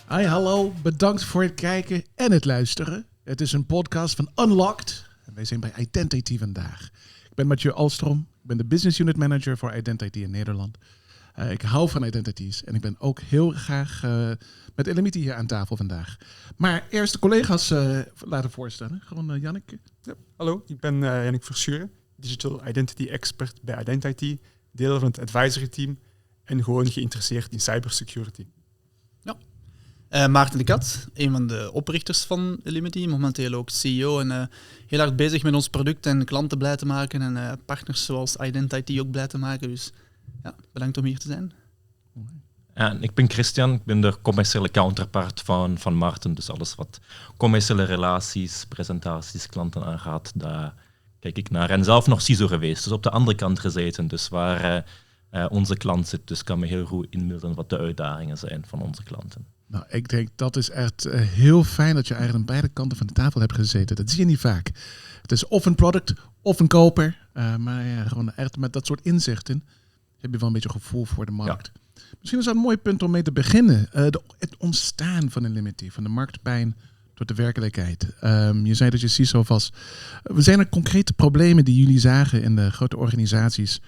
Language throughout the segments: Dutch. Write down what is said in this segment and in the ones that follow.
Hi, hallo. Bedankt voor het kijken en het luisteren. Het is een podcast van Unlocked. En wij zijn bij Identity vandaag. Ik ben Mathieu Alstrom. Ik ben de Business Unit Manager voor Identity in Nederland. Ik hou van identities en ik ben ook heel graag met Elemity hier aan tafel vandaag. Maar eerst de collega's laten voorstellen. Gewoon Jannik. Ja, hallo, ik ben Jannik Verschuren, Digital Identity Expert bij Identity, deel van het advisory team en gewoon geïnteresseerd in cybersecurity. Maarten de Kat, een van de oprichters van Elemity, momenteel ook CEO en heel hard bezig met ons product en klanten blij te maken en partners zoals Identity ook blij te maken. Dus ja, bedankt om hier te zijn. En ik ben Christian, ik ben de commerciële counterpart van Maarten. Dus alles wat commerciële relaties, presentaties, klanten aangaat, daar kijk ik naar. En zelf nog CISO geweest, dus op de andere kant gezeten. Dus waar onze klant zit, dus kan me heel goed inbeelden wat de uitdagingen zijn van onze klanten. Nou, ik denk dat is echt heel fijn dat je eigenlijk aan beide kanten van de tafel hebt gezeten. Dat zie je niet vaak. Het is of een product of een koper. Maar ja, gewoon echt met dat soort inzichten heb je wel een beetje gevoel voor de markt. Ja. Misschien is dat een mooi punt om mee te beginnen. Het ontstaan van Elemity, van de marktpijn tot de werkelijkheid. Je zei dat je CISO was. Zijn er concrete problemen die jullie zagen in de grote organisaties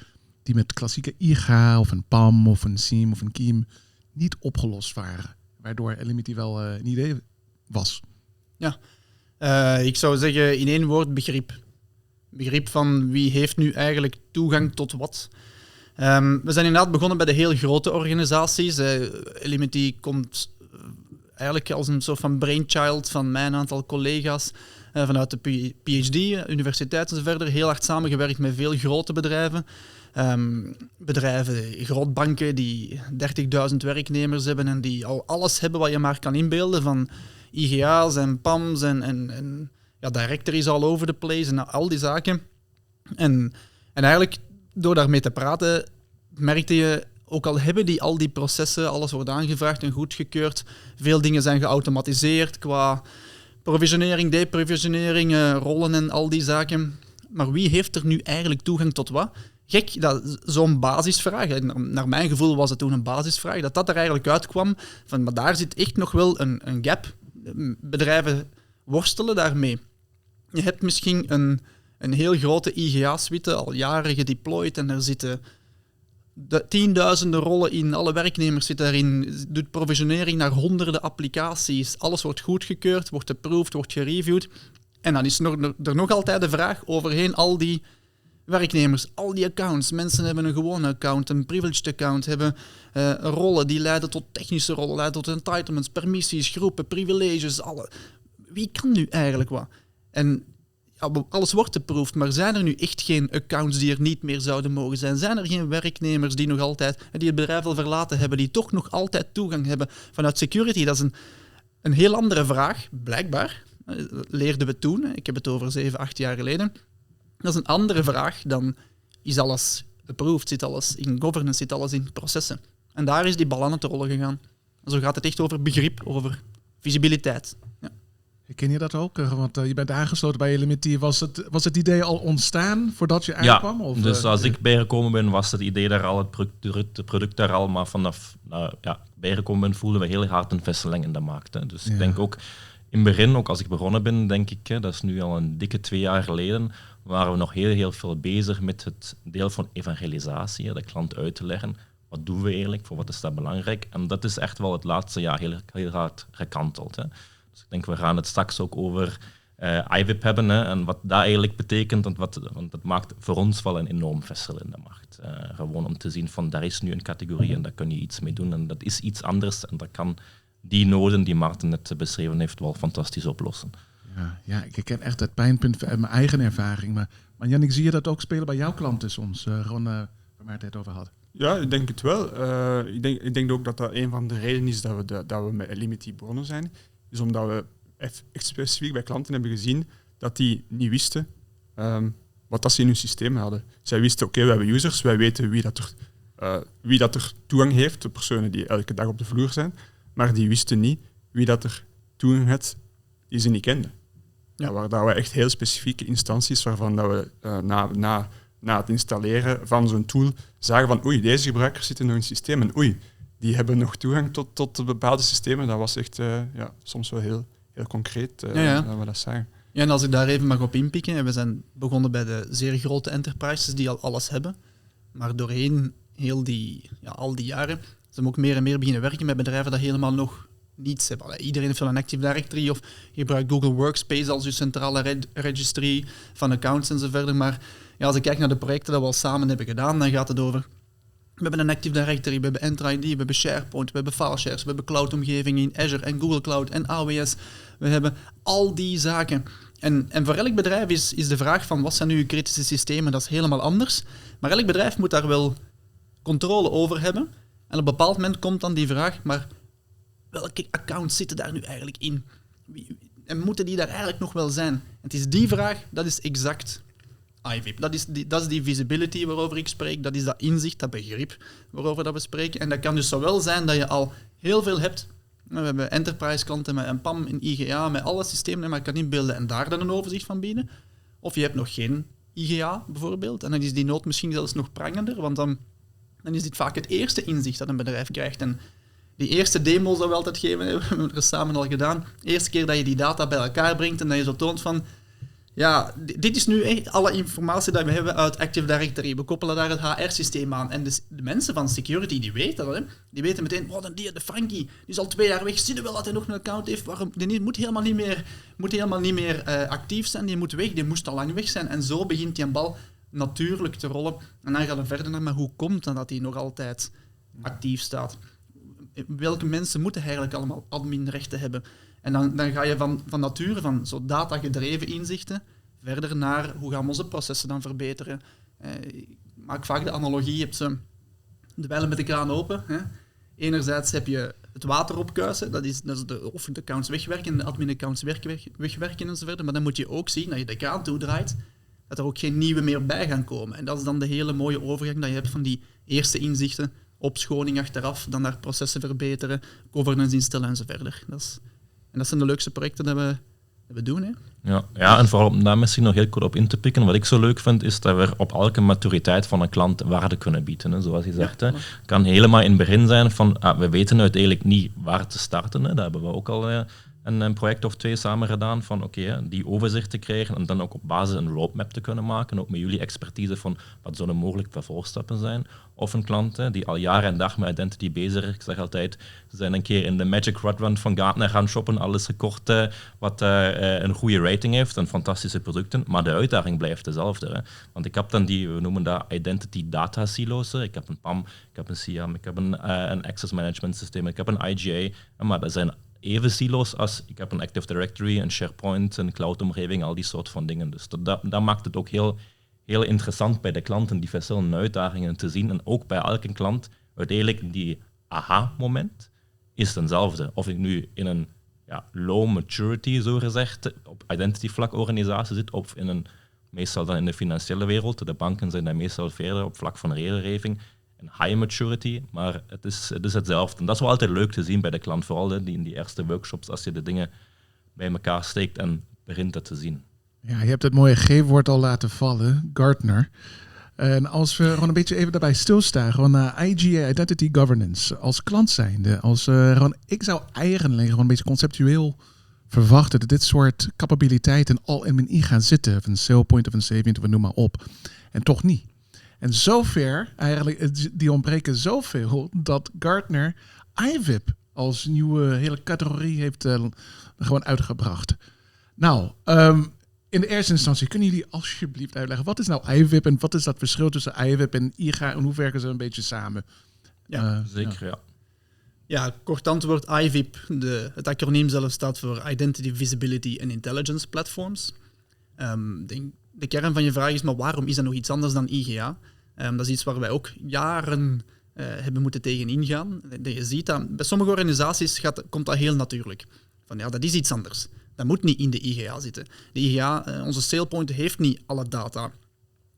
die met klassieke IGA of een PAM of een SIEM of een KIEM niet opgelost waren? Waardoor Elemity wel een idee was. Ja, ik zou zeggen in één woord begrip. Begrip van wie heeft nu eigenlijk toegang tot wat. We zijn inderdaad begonnen bij de heel grote organisaties. Elemity komt eigenlijk als een soort van brainchild van mijn aantal collega's vanuit de PhD, universiteit en zo verder. Heel hard samengewerkt met veel grote bedrijven. Bedrijven, grootbanken die 30.000 werknemers hebben en die al alles hebben wat je maar kan inbeelden, van IGA's en PAM's en directories all over the place en al die zaken. En eigenlijk, door daarmee te praten, merkte je, ook al hebben die al die processen, alles wordt aangevraagd en goedgekeurd, veel dingen zijn geautomatiseerd qua provisionering, deprovisionering, rollen en al die zaken. Maar wie heeft er nu eigenlijk toegang tot wat? Gek, dat zo'n basisvraag, naar mijn gevoel was het toen een basisvraag, dat er eigenlijk uitkwam van, maar daar zit echt nog wel een gap. Bedrijven worstelen daarmee. Je hebt misschien een heel grote IGA-suite, al jaren gedeployed, en er zitten tienduizenden rollen in, alle werknemers zitten daarin, doet provisionering naar honderden applicaties, alles wordt goedgekeurd, wordt approved, wordt gereviewd. En dan is er nog altijd de vraag overheen al die werknemers, al die accounts. Mensen hebben een gewone account, een privileged account, hebben rollen die leiden tot technische rollen, leiden tot entitlements, permissies, groepen, privileges, alle. Wie kan nu eigenlijk wat? En alles wordt approved, maar zijn er nu echt geen accounts die er niet meer zouden mogen zijn? Zijn er geen werknemers die nog altijd, die het bedrijf al verlaten hebben, die toch nog altijd toegang hebben vanuit security? Dat is een heel andere vraag, blijkbaar. Leerden we toen, ik heb het over 7, 8 jaar geleden. Dat is een andere vraag dan, is alles approved, zit alles in governance, zit alles in processen. En daar is die bal aan het rollen gegaan. En zo gaat het echt over begrip, over visibiliteit. Ja. Ken je dat ook? Want je bent aangesloten bij Elemity. Was het idee al ontstaan voordat je aankwam? Ja, of, dus als ik bijgekomen ben, was het idee daar al, het product daar al, maar vanaf bijgekomen ben, voelden we heel hard een vesseling in de markt. Hè. Dus ik denk ook, in het begin, ook als ik begonnen ben, denk ik, dat is nu al een dikke 2 jaar geleden, waren we nog heel veel bezig met het deel van evangelisatie, de klant uit te leggen. Wat doen we eigenlijk, voor wat is dat belangrijk? En dat is echt wel het laatste jaar heel hard gekanteld. Hè. Dus ik denk, we gaan het straks ook over IWIP hebben, hè, en wat dat eigenlijk betekent, want dat maakt voor ons wel een enorm vessel in de markt. Gewoon om te zien van, daar is nu een categorie en daar kun je iets mee doen en dat is iets anders en dat kan die noden die Maarten net beschreven heeft wel fantastisch oplossen. Ja, ik ken echt het pijnpunt uit mijn eigen ervaring. Maar Jannik, zie je dat ook spelen bij jouw klanten soms? Waar Maarten het over had. Ja, ik denk het wel. Ik denk ook dat dat een van de redenen is dat we met Elemity begonnen zijn. Is omdat we specifiek bij klanten hebben gezien dat die niet wisten wat dat ze in hun systeem hadden. Zij wisten, oké, we hebben users, wij weten wie dat er toegang heeft, de personen die elke dag op de vloer zijn, maar die wisten niet wie dat er toegang had die ze niet kenden. Ja. Waar dat we echt heel specifieke instanties waarvan dat we na het installeren van zo'n tool zagen van oei, deze gebruikers zitten nog in het systeem en oei, die hebben nog toegang tot bepaalde systemen. Dat was echt soms wel heel concreet dat we dat zagen. Ja, en als ik daar even mag op inpikken, we zijn begonnen bij de zeer grote enterprises die al alles hebben, maar doorheen al die jaren zijn we ook meer en meer beginnen werken met bedrijven dat helemaal nog niets hebben. Iedereen heeft wel een Active Directory of je gebruikt Google Workspace als je centrale registry van accounts en zo verder. Maar als ik kijk naar de projecten dat we al samen hebben gedaan, dan gaat het over... We hebben een Active Directory, we hebben Entra ID, we hebben SharePoint, we hebben FileShares, we hebben cloud-omgevingen in Azure en Google Cloud en AWS. We hebben al die zaken. En voor elk bedrijf is de vraag van wat zijn nu je kritische systemen, dat is helemaal anders. Maar elk bedrijf moet daar wel controle over hebben. En op een bepaald moment komt dan die vraag, maar welke accounts zitten daar nu eigenlijk in? En moeten die daar eigenlijk nog wel zijn? Het is die vraag, dat is exact IVIP. Dat is die visibility waarover ik spreek, dat is dat inzicht, dat begrip waarover dat we spreken. En dat kan dus zowel zijn dat je al heel veel hebt. We hebben enterprise klanten met een PAM, een IGA, met alle systemen die je kan inbeelden en daar dan een overzicht van bieden. Of je hebt nog geen IGA bijvoorbeeld, en dan is die nood misschien zelfs nog prangender, want dan is dit vaak het eerste inzicht dat een bedrijf krijgt. En die eerste demo's dat we altijd geven, we hebben er samen al gedaan, de eerste keer dat je die data bij elkaar brengt en dat je zo toont van, ja, dit is nu alle informatie die we hebben uit Active Directory. We koppelen daar het HR-systeem aan. En dus de mensen van security, die weten dat. Hè. Die weten meteen, de Frankie, die is al 2 jaar weg. Zie je wel dat hij nog een account heeft? Die moet helemaal niet meer actief zijn. Die moet weg, die moest al lang weg zijn. En zo begint die bal natuurlijk te rollen. En dan gaan we verder naar, maar hoe komt dan dat hij nog altijd actief staat? Welke mensen moeten eigenlijk allemaal adminrechten hebben? En dan ga je van nature, van zo data-gedreven inzichten, verder naar hoe gaan we onze processen dan verbeteren. Ik maak vaak de analogie, je hebt ze de bijlen met de kraan open. Hè. Enerzijds heb je het water opkuisen, dat is de accounts wegwerken, de admin-accounts wegwerken enzovoort. Maar dan moet je ook zien, dat je de kraan toedraait, dat er ook geen nieuwe meer bij gaan komen. En dat is dan de hele mooie overgang dat je hebt van die eerste inzichten, opschoning achteraf, dan naar processen verbeteren, governance instellen enzovoort. En dat zijn de leukste projecten dat we doen. Hè? Ja, en vooral om daar misschien nog heel kort op in te pikken. Wat ik zo leuk vind, is dat we op elke maturiteit van een klant waarde kunnen bieden. Hè. Zoals je zegt, het kan helemaal in het begin zijn van, we weten uiteindelijk niet waar te starten. Hè. Daar hebben we ook al een project of 2 samen gedaan van die overzicht te krijgen en dan ook op basis een roadmap te kunnen maken. Ook met jullie expertise van wat zouden mogelijk vervolgstappen zijn. Of een klant die al jaren en dag met identity bezig is. Ik zeg altijd, ze zijn een keer in de Magic Quadrant van Gartner gaan shoppen, alles gekocht wat een goede rating heeft en fantastische producten. Maar de uitdaging blijft dezelfde. Hè. Want ik heb dan we noemen dat identity data silo's. Ik heb een PAM, ik heb een SIAM, ik heb een access management systeem, ik heb een IGA. Maar dat zijn even silo's als ik heb een Active Directory, een SharePoint, een cloud-omgeving, al die soort van dingen. Dus dat maakt het ook heel interessant bij de klanten, die verschillende uitdagingen te zien. En ook bij elke klant, uiteindelijk die aha-moment is hetzelfde. Of ik nu in een low maturity, zo gezegd, op identity-vlak organisatie zit, of meestal dan in de financiële wereld. De banken zijn dan meestal verder op vlak van regelgeving. En high maturity, maar het is hetzelfde. En dat is wel altijd leuk te zien bij de klant, vooral in die eerste workshops, als je de dingen bij elkaar steekt en begint dat te zien. Ja, je hebt het mooie G-woord al laten vallen, Gartner. En als we gewoon een beetje even daarbij stilstaan, gewoon naar IGA, Identity Governance, als klant zijnde, ik zou eigenlijk gewoon een beetje conceptueel verwachten dat dit soort capabiliteiten al in mijn gaan zitten, of een SailPoint of een Savient of noem maar op. En toch niet. En zover, eigenlijk, die ontbreken zoveel dat Gartner IVIP als nieuwe hele categorie heeft gewoon uitgebracht. Nou, in de eerste instantie, kunnen jullie alsjeblieft uitleggen, wat is nou IVIP en wat is dat verschil tussen IVIP en IGA en hoe werken ze een beetje samen? Ja, zeker, ja. Ja, kort antwoord, IVIP, het acroniem zelf staat voor Identity, Visibility and Intelligence Platforms. De kern van je vraag is, maar waarom is dat nog iets anders dan IGA? Dat is iets waar wij ook jaren hebben moeten tegen ingaan. Je ziet dat bij sommige organisaties komt dat heel natuurlijk. Van dat is iets anders. Dat moet niet in de IGA zitten. De IGA, onze SailPoint, heeft niet alle data.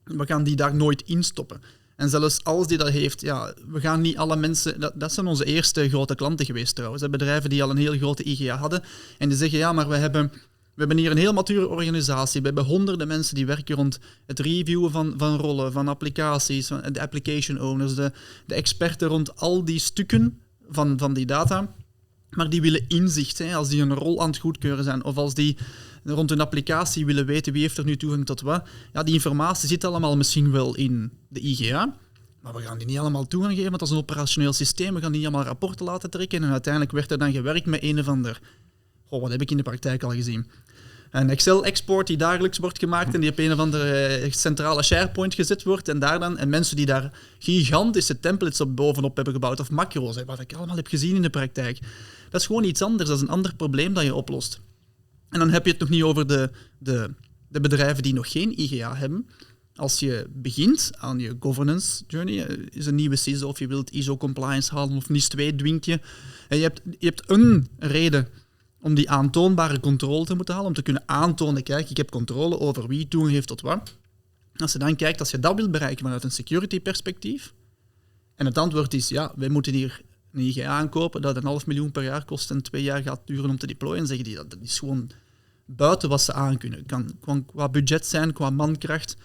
We gaan die daar nooit in stoppen. En zelfs als die dat heeft, we gaan niet alle mensen... Dat zijn onze eerste grote klanten geweest trouwens. Bedrijven die al een heel grote IGA hadden. En die zeggen, maar we hebben hier een heel mature organisatie. We hebben honderden mensen die werken rond het reviewen van rollen, van applicaties, van de application owners, de experten rond al die stukken van die data, maar die willen inzicht. Hè, als die een rol aan het goedkeuren zijn, of als die rond hun applicatie willen weten wie heeft er nu toegang tot wat. Ja, die informatie zit allemaal misschien wel in de IGA, maar we gaan die niet allemaal toegang geven, want dat is een operationeel systeem. We gaan die allemaal rapporten laten trekken en uiteindelijk werd er dan gewerkt met een of ander... wat heb ik in de praktijk al gezien? Een Excel-export die dagelijks wordt gemaakt en die op een of andere centrale SharePoint gezet wordt en mensen die daar gigantische templates op bovenop hebben gebouwd of macro's, wat ik allemaal heb gezien in de praktijk. Dat is gewoon iets anders, dat is een ander probleem dat je oplost. En dan heb je het nog niet over de bedrijven die nog geen IGA hebben. Als je begint aan je governance journey, is een nieuwe CISO of je wilt ISO-compliance halen of NIS 2 dwingt je. En je hebt een reden om die aantoonbare controle te moeten halen, om te kunnen aantonen, kijk, ik heb controle over wie toegang heeft tot wat. Als je dan kijkt, als je dat wilt bereiken vanuit een security perspectief, en het antwoord is, ja, wij moeten hier een IGA aankopen dat $500.000 per jaar kost en 2 jaar gaat duren om te deployen, zeggen die, dat is gewoon buiten wat ze aankunnen. Het kan qua budget zijn, qua mankracht.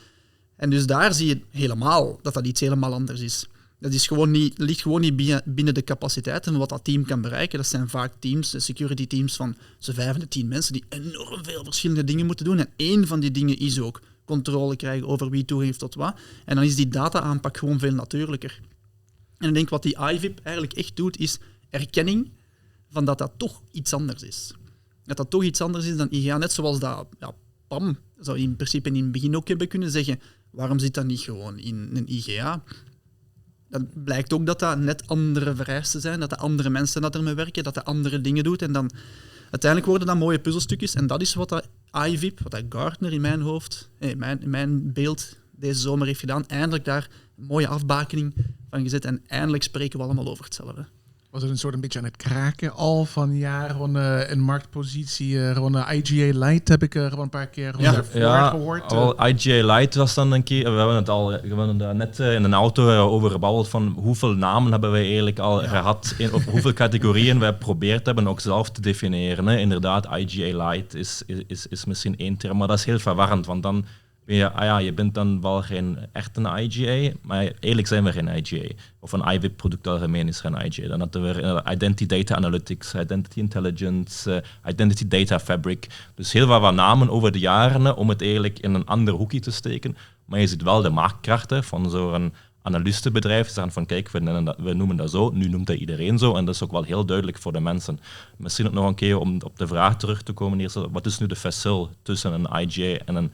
En dus daar zie je helemaal dat iets helemaal anders is. Dat ligt gewoon niet binnen de capaciteiten wat dat team kan bereiken. Dat zijn vaak teams, security teams van zo'n 5 tot 10 mensen die enorm veel verschillende dingen moeten doen. En één van die dingen is ook controle krijgen over wie toegang heeft tot wat. En dan is die data-aanpak gewoon veel natuurlijker. En ik denk wat die IVIP eigenlijk echt doet, is erkenning van dat toch iets anders is. Dat toch iets anders is dan IGA. Net zoals dat PAM zou in principe in het begin ook hebben kunnen zeggen, waarom zit dat niet gewoon in een IGA? Dan blijkt ook dat dat net andere vereisten zijn, dat de andere mensen dat ermee werken, dat de andere dingen doet. En dan uiteindelijk worden dat mooie puzzelstukjes. En dat is wat dat IVIP, wat dat Gartner in mijn hoofd, in mijn beeld deze zomer heeft gedaan. Eindelijk daar een mooie afbakening van gezet. En eindelijk spreken we allemaal over hetzelfde. Was het een soort een beetje aan het kraken al van gewoon een marktpositie, gewoon IGA Lite heb ik gewoon een paar keer gehoord. IGA Lite was dan een keer, we hebben het net in een auto over gebabbeld van hoeveel namen hebben wij eigenlijk al gehad, of hoeveel categorieën wij geprobeerd hebben ook zelf te definiëren. Hè. Inderdaad, IGA Lite is misschien één term, maar dat is heel verwarrend, want dan je bent dan wel geen echte IGA, maar eigenlijk zijn we geen IGA. Of een IVIP-product algemeen is geen IGA. Dan hadden we Identity Data Analytics, Identity Intelligence, Identity Data Fabric. Dus heel wat namen over de jaren om het eigenlijk in een ander hoekje te steken. Maar je ziet wel de maakkrachten van zo'n analistenbedrijf. Ze zeggen van kijk, we noemen dat zo, nu noemt dat iedereen zo. En dat is ook wel heel duidelijk voor de mensen. Misschien ook nog een keer om op de vraag terug te komen. Eerst, wat is nu de verschil tussen een IGA en een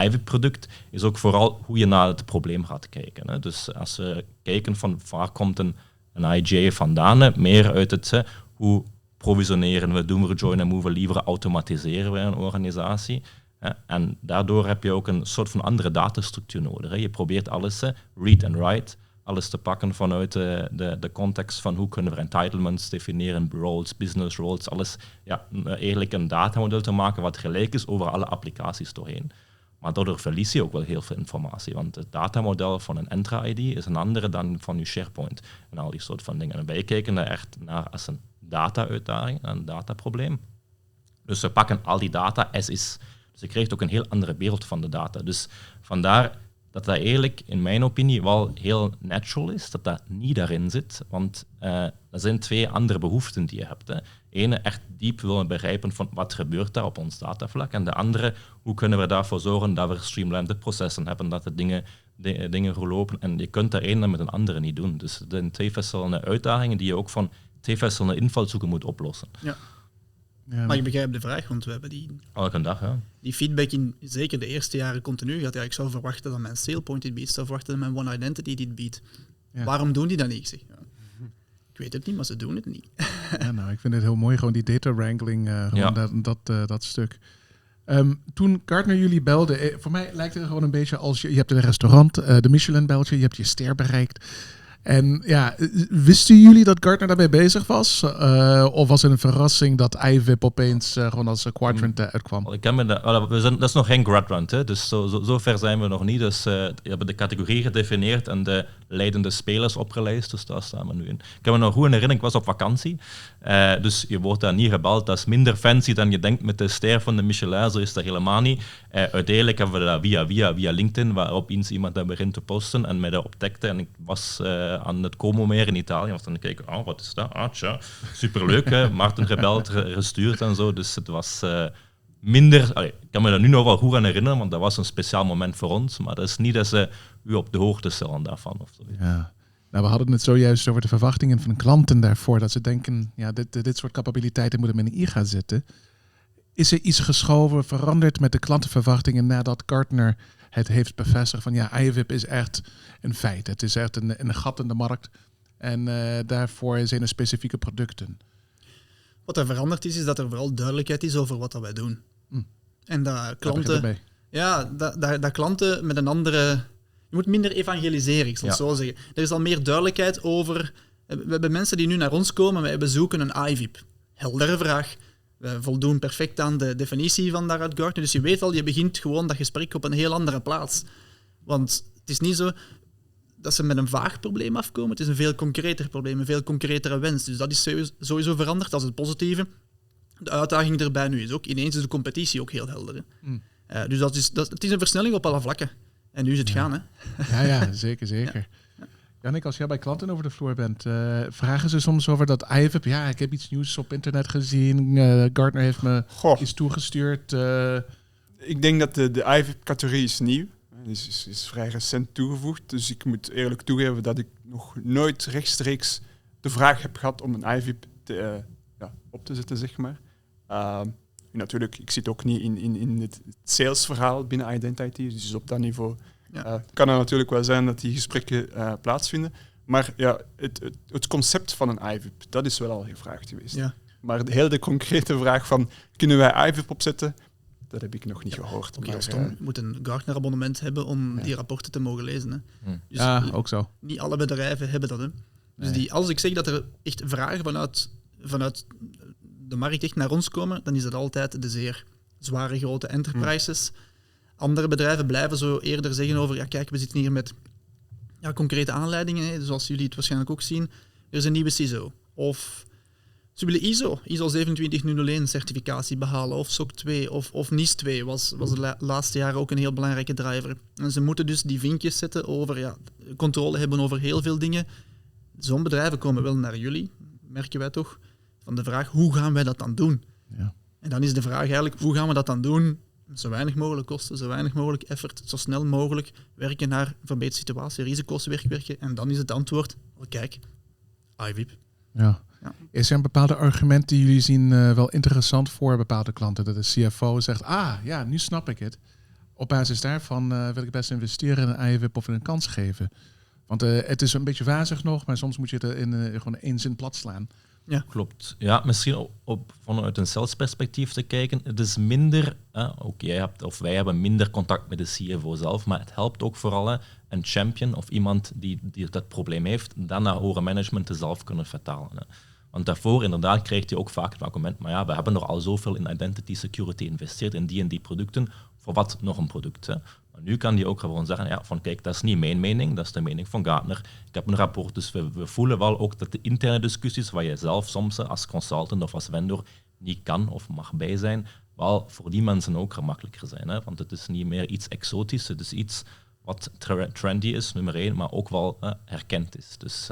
IVIP-product, is ook vooral hoe je naar het probleem gaat kijken. Hè. Dus als we kijken van waar komt een IGA vandaan, meer uit het hoe provisioneren we, doen we join en move, liever automatiseren we een organisatie. En daardoor heb je ook een soort van andere datastructuur nodig. Hè. Je probeert alles, read and write, alles te pakken vanuit de context van hoe kunnen we entitlements definiëren, roles, business roles, alles eigenlijk een datamodel te maken wat gelijk is over alle applicaties doorheen. Maar daardoor verlies je ook wel heel veel informatie, want het datamodel van een Entra-ID is een andere dan van je SharePoint en al die soort van dingen. En wij kijken daar echt naar als een data-uitdaging, een dataprobleem. Dus we pakken al die data as is. Dus je krijgt ook een heel andere beeld van de data. Dus vandaar dat eigenlijk, in mijn opinie, wel heel natural is, dat dat niet daarin zit. Want er zijn 2 andere behoeften die je hebt. Hè. Ene, echt diep willen begrijpen van wat gebeurt daar op ons datavlak. En de andere, hoe kunnen we daarvoor zorgen dat we streamlined processen hebben, dat de dingen lopen. En je kunt daar ene met een andere niet doen. Dus er zijn 2 verschillende uitdagingen die je ook van 2 verschillende invalshoeken moet oplossen. Ja. Ja, maar je begrijpt de vraag, want we hebben elke dag, die feedback in zeker de eerste jaren continu gehad. Ja, ik zou verwachten dat mijn SailPoint dit biedt, ik zou verwachten dat mijn One Identity dit biedt. Ja. Waarom doen die dat niet? Ik zeg, ik weet het niet, maar ze doen het niet. Ja, nou, ik vind het heel mooi, gewoon die data wrangling, dat stuk. Toen Gartner jullie belde, voor mij lijkt het gewoon een beetje als je hebt een restaurant, de Michelin belt je hebt je ster bereikt. En ja, wisten jullie dat Gartner daarmee bezig was? Of was het een verrassing dat IVIP opeens gewoon als quadrant uitkwam? Dat is nog geen quadrant, hè? Dus zo ver zijn we nog niet. Dus we hebben de categorie gedefinieerd en de leidende spelers opgelijst. Dus daar staan we nu in. Ik heb me nog goed in herinnering, ik was op vakantie. Dus je wordt daar niet gebeld. Dat is minder fancy dan je denkt met de ster van de Michelin. Zo is dat helemaal niet. Uiteindelijk hebben we dat via LinkedIn, waarop eens iemand dat begint te posten en mij dat optekte. En ik was aan het Como meer in Italië. Was dan kijken, wat is dat? Tja, superleuk, hè? Maarten gebeld, gestuurd en zo. Dus het was minder... ik kan me daar nu nog wel goed aan herinneren, want dat was een speciaal moment voor ons. Maar dat is niet dat ze u op de hoogte stellen daarvan. Of zo. Ja. Nou, we hadden het zojuist over de verwachtingen van klanten daarvoor. Dat ze denken, dit soort capabiliteiten moeten men in gaan zetten. Is er iets geschoven, veranderd met de klantenverwachtingen nadat Gartner het heeft bevestigd van IVIP is echt een feit. Het is echt een gat in de markt en daarvoor zijn er specifieke producten. Wat er veranderd is dat er vooral duidelijkheid is over wat dat wij doen. En dat klanten... dat klanten met een andere... Je moet minder evangeliseren, ik zal het zo zeggen. Er is al meer duidelijkheid over... We hebben mensen die nu naar ons komen, wij bezoeken een IVIP. Heldere vraag. We voldoen perfect aan de definitie van daaruit Gartner. Dus je weet al, je begint gewoon dat gesprek op een heel andere plaats. Want het is niet zo dat ze met een vaag probleem afkomen. Het is een veel concreter probleem, een veel concretere wens. Dus dat is sowieso veranderd, dat is het positieve. De uitdaging erbij nu is ook, ineens is de competitie ook heel helder. Dus het is een versnelling op alle vlakken. En nu is het gaan, hè? Ja, zeker. Ja. Jannik, als jij bij klanten over de vloer bent, vragen ze soms over dat IVIP? Ja, ik heb iets nieuws op internet gezien. Gartner heeft me iets toegestuurd. Ik denk dat de IVIP-categorie is nieuw. Is vrij recent toegevoegd. Dus ik moet eerlijk toegeven dat ik nog nooit rechtstreeks de vraag heb gehad om een IVIP op te zetten, zeg maar. Natuurlijk, ik zit ook niet in het salesverhaal binnen Identity. Dus op dat niveau kan er natuurlijk wel zijn dat die gesprekken plaatsvinden. Maar het concept van een IVIP, dat is wel al gevraagd geweest. Ja. Maar de concrete vraag van, kunnen wij IVIP opzetten? Dat heb ik nog niet gehoord. Oké, als dan moet een Gartner-abonnement hebben om die rapporten te mogen lezen. Hè. Dus ook zo. Niet alle bedrijven hebben dat. Hè. Dus als ik zeg dat er echt vragen vanuit de markt echt naar ons komen, dan is dat altijd de zeer zware grote enterprises. Andere bedrijven blijven zo eerder zeggen over, kijk, we zitten hier met concrete aanleidingen. Hè. Zoals jullie het waarschijnlijk ook zien. Er is een nieuwe CISO. Of ze willen ISO 27001 certificatie behalen, of SOC 2, of NIS 2 was de laatste jaren ook een heel belangrijke driver. En ze moeten dus die vinkjes zetten over, controle hebben over heel veel dingen. Zo'n bedrijven komen wel naar jullie, merken wij toch, van de vraag, hoe gaan wij dat dan doen? Ja. En dan is de vraag eigenlijk, hoe gaan we dat dan doen? Zo weinig mogelijk kosten, zo weinig mogelijk effort, zo snel mogelijk werken naar een verbeterde situatie, risico's wegwerken. En dan is het antwoord, kijk, IVIP. Ja. Is er een bepaalde argument die jullie zien wel interessant voor bepaalde klanten? Dat de CFO zegt, nu snap ik het. Op basis daarvan wil ik best investeren in een IVIP of een kans geven. Want het is een beetje wazig nog, maar soms moet je het gewoon één zin plat slaan. Ja. Klopt. Ja, misschien vanuit een salesperspectief te kijken. Het is minder, ook wij hebben minder contact met de CFO zelf, maar het helpt ook vooral een champion of iemand die dat probleem heeft, dan naar hoger management zelf kunnen vertalen. Hè. Want daarvoor inderdaad krijgt je ook vaak het argument, maar we hebben er al zoveel in identity security geïnvesteerd in die producten, voor wat nog een product? Hè? Maar nu kan die ook gewoon zeggen, kijk, dat is niet mijn mening, dat is de mening van Gartner. Ik heb een rapport, dus we voelen wel ook dat de interne discussies, waar je zelf soms als consultant of als vendor niet kan of mag bij zijn, wel voor die mensen ook gemakkelijker zijn. Hè? Want het is niet meer iets exotisch, het is iets wat trendy is, nummer 1, maar ook wel herkend is. Dus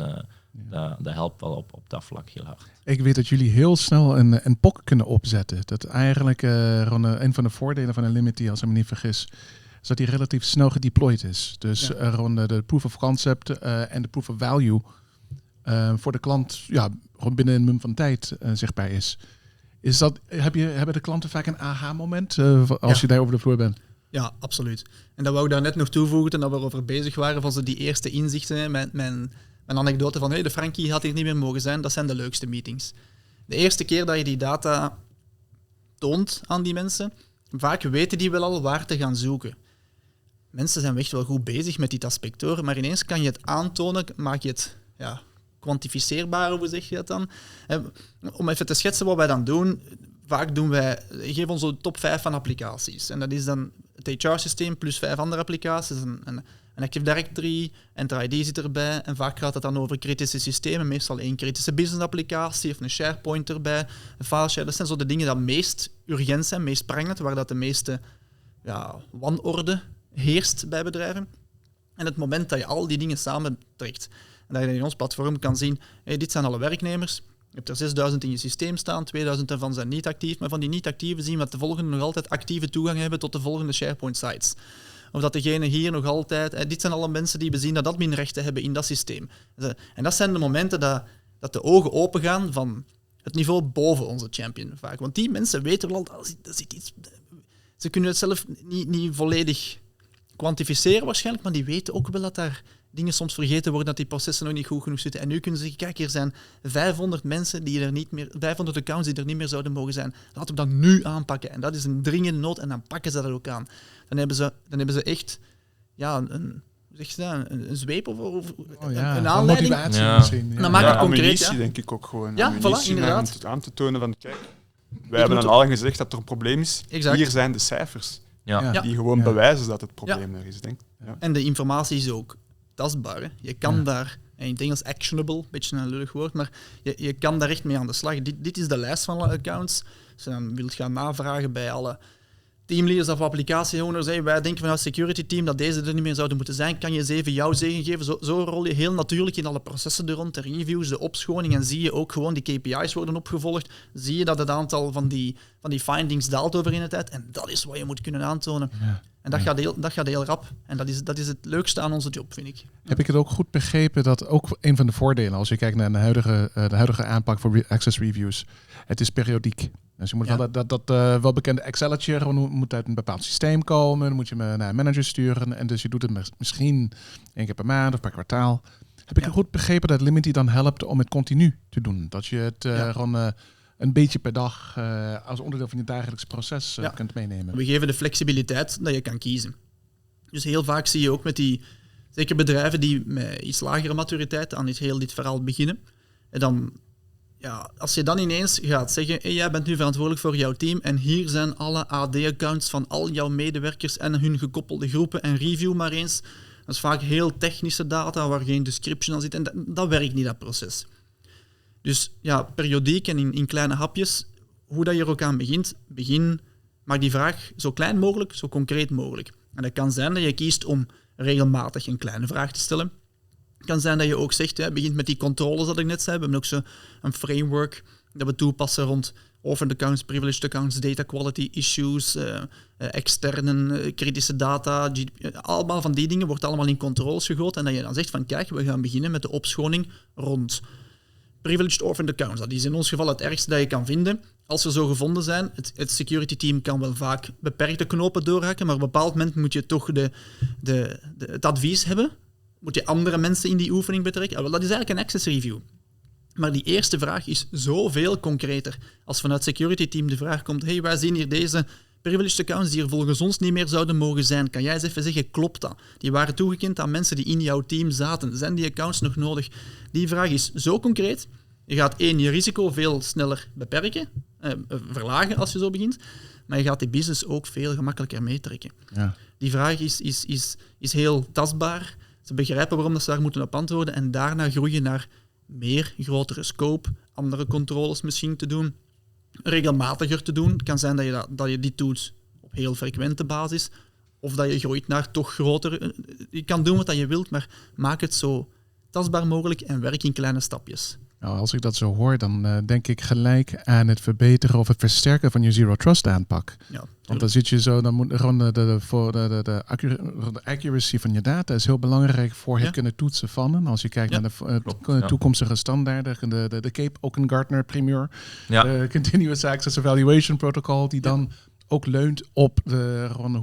dat helpt wel op dat vlak heel hard. Ik weet dat jullie heel snel een POC kunnen opzetten. Dat eigenlijk een van de voordelen van een Limity, als ik me niet vergis, is dat die relatief snel gedeployed is. Dus rond de proof of concept en de proof of value voor de klant gewoon binnen een mum van tijd zichtbaar is. Hebben de klanten vaak een aha-moment als je daar over de vloer bent? Ja, absoluut. En dat wou ik daar net nog toevoegen, toen we over bezig waren, van die eerste inzichten. Mijn anekdote van, de Frankie had hier niet meer mogen zijn, dat zijn de leukste meetings. De eerste keer dat je die data toont aan die mensen, vaak weten die wel al waar te gaan zoeken. Mensen zijn echt wel goed bezig met dit aspect hoor, maar ineens kan je het aantonen, maak je het kwantificeerbaar, hoe zeg je dat dan? Om even te schetsen wat wij dan doen, vaak geven ons de top 5 van applicaties. En dat is dan het HR-systeem plus 5 andere applicaties, een Active Directory, Enter ID zit erbij. En vaak gaat het dan over kritische systemen, meestal één kritische business-applicatie of een SharePoint erbij, een fileshare. Dat zijn zo de dingen die meest urgent zijn, meest prangend, waar dat de meeste wanorde heerst bij bedrijven. En het moment dat je al die dingen samentrekt, En dat je in ons platform kan zien, hey, dit zijn alle werknemers. Je hebt er 6000 in je systeem staan, 2000 daarvan zijn niet actief. Maar van die niet-actieven zien we dat de volgende nog altijd actieve toegang hebben tot de volgende SharePoint-sites. Of dat degene hier nog altijd... dit zijn alle mensen die we zien dat adminrechten hebben in dat systeem. En dat zijn de momenten dat de ogen open gaan van het niveau boven onze champion vaak. Want die mensen weten wel, dat zit iets... Ze kunnen het zelf niet volledig kwantificeren waarschijnlijk, maar die weten ook wel dat daar dingen soms vergeten worden, dat die processen nog niet goed genoeg zitten. En nu kunnen ze zeggen, kijk, hier zijn 500 mensen die er niet meer, 500 accounts die er niet meer zouden mogen zijn. Laten we dat nu aanpakken. En dat is een dringende nood en dan pakken ze dat ook aan. Dan hebben ze echt een zweep of een aanleiding. Motivatie misschien. Dan maak het concreet. Ammunitie, denk ik ook gewoon. Ja, voilà, inderdaad. Om het aan te tonen van, kijk, wij hebben dan al gezegd dat er een probleem is. Exact. Hier zijn de cijfers. Ja. Die gewoon bewijzen dat het probleem er is, denk ik. Ja. En de informatie is ook tastbaar. Hè. Je kan daar, in het Engels actionable, een beetje een lullig woord, maar je kan daar echt mee aan de slag. Dit is de lijst van alle accounts. Als je dan wilt gaan navragen bij alle teamleaders of applicatieowners, wij denken vanuit het security team dat deze er niet meer zouden moeten zijn, kan je eens even jouw zegen geven. Zo rol je heel natuurlijk in alle processen er rond, de reviews, de opschoning, en zie je ook gewoon die KPI's worden opgevolgd. Zie je dat het aantal van die findings daalt over in de tijd. En dat is wat je moet kunnen aantonen. Ja. En dat gaat heel rap. En dat is het leukste aan onze job, vind ik. Heb ik het ook goed begrepen dat ook een van de voordelen, als je kijkt naar de huidige aanpak voor access reviews, het is periodiek. Dus je moet wel dat welbekende Excelletje moet uit een bepaald systeem komen. Dan moet je naar een manager sturen. En dus je doet het misschien 1 keer per maand of per kwartaal. Heb ik het goed begrepen dat Limity dan helpt om het continu te doen? Dat je het gewoon een beetje per dag als onderdeel van je dagelijks proces kunt meenemen. We geven de flexibiliteit dat je kan kiezen. Dus heel vaak zie je ook met die, zeker bedrijven die met iets lagere maturiteit aan dit verhaal beginnen. En dan... Ja, als je dan ineens gaat zeggen, hey, jij bent nu verantwoordelijk voor jouw team en hier zijn alle AD-accounts van al jouw medewerkers en hun gekoppelde groepen en review maar eens. Dat is vaak heel technische data waar geen description aan zit en dat werkt niet, dat proces. Dus ja, periodiek en in kleine hapjes, hoe dat je er ook aan begin, maak die vraag zo klein mogelijk, zo concreet mogelijk. En dat kan zijn dat je kiest om regelmatig een kleine vraag te stellen. Het kan zijn dat je ook zegt, begint met die controles dat ik net zei. We hebben ook zo een framework dat we toepassen rond orphaned accounts, privileged accounts, data quality issues, externe kritische data. Allemaal van die dingen wordt allemaal in controles gegoten. En dat je dan zegt van kijk, we gaan beginnen met de opschoning rond privileged orphaned accounts. Dat is in ons geval het ergste dat je kan vinden. Als ze zo gevonden zijn, het security team kan wel vaak beperkte knopen doorhakken, maar op een bepaald moment moet je toch het advies hebben. Moet je andere mensen in die oefening betrekken? Wel, dat is eigenlijk een access review. Maar die eerste vraag is zoveel concreter. Als vanuit het security team de vraag komt, hey, wij zien hier deze privileged accounts die er volgens ons niet meer zouden mogen zijn. Kan jij eens even zeggen, klopt dat? Die waren toegekend aan mensen die in jouw team zaten. Zijn die accounts nog nodig? Die vraag is zo concreet. Je gaat je risico veel sneller beperken, verlagen als je zo begint. Maar je gaat die business ook veel gemakkelijker meetrekken. Ja. Die vraag is heel tastbaar. Ze begrijpen waarom dat ze daar moeten op antwoorden en daarna groeien naar meer, grotere scope, andere controles misschien te doen, regelmatiger te doen. Het kan zijn dat je dit doet op heel frequente basis of dat je groeit naar toch groter. Je kan doen wat je wilt, maar maak het zo tastbaar mogelijk en werk in kleine stapjes. Nou, als ik dat zo hoor, dan denk ik gelijk aan het verbeteren of het versterken van je Zero Trust aanpak. Ja, want dan zit je zo, dan moet gewoon de accuracy van je data is heel belangrijk voor het kunnen toetsen van. En als je kijkt naar de toekomstige standaarden, de Cape Oaken Gartner Premier, de Continuous Access Evaluation Protocol, die dan ook leunt op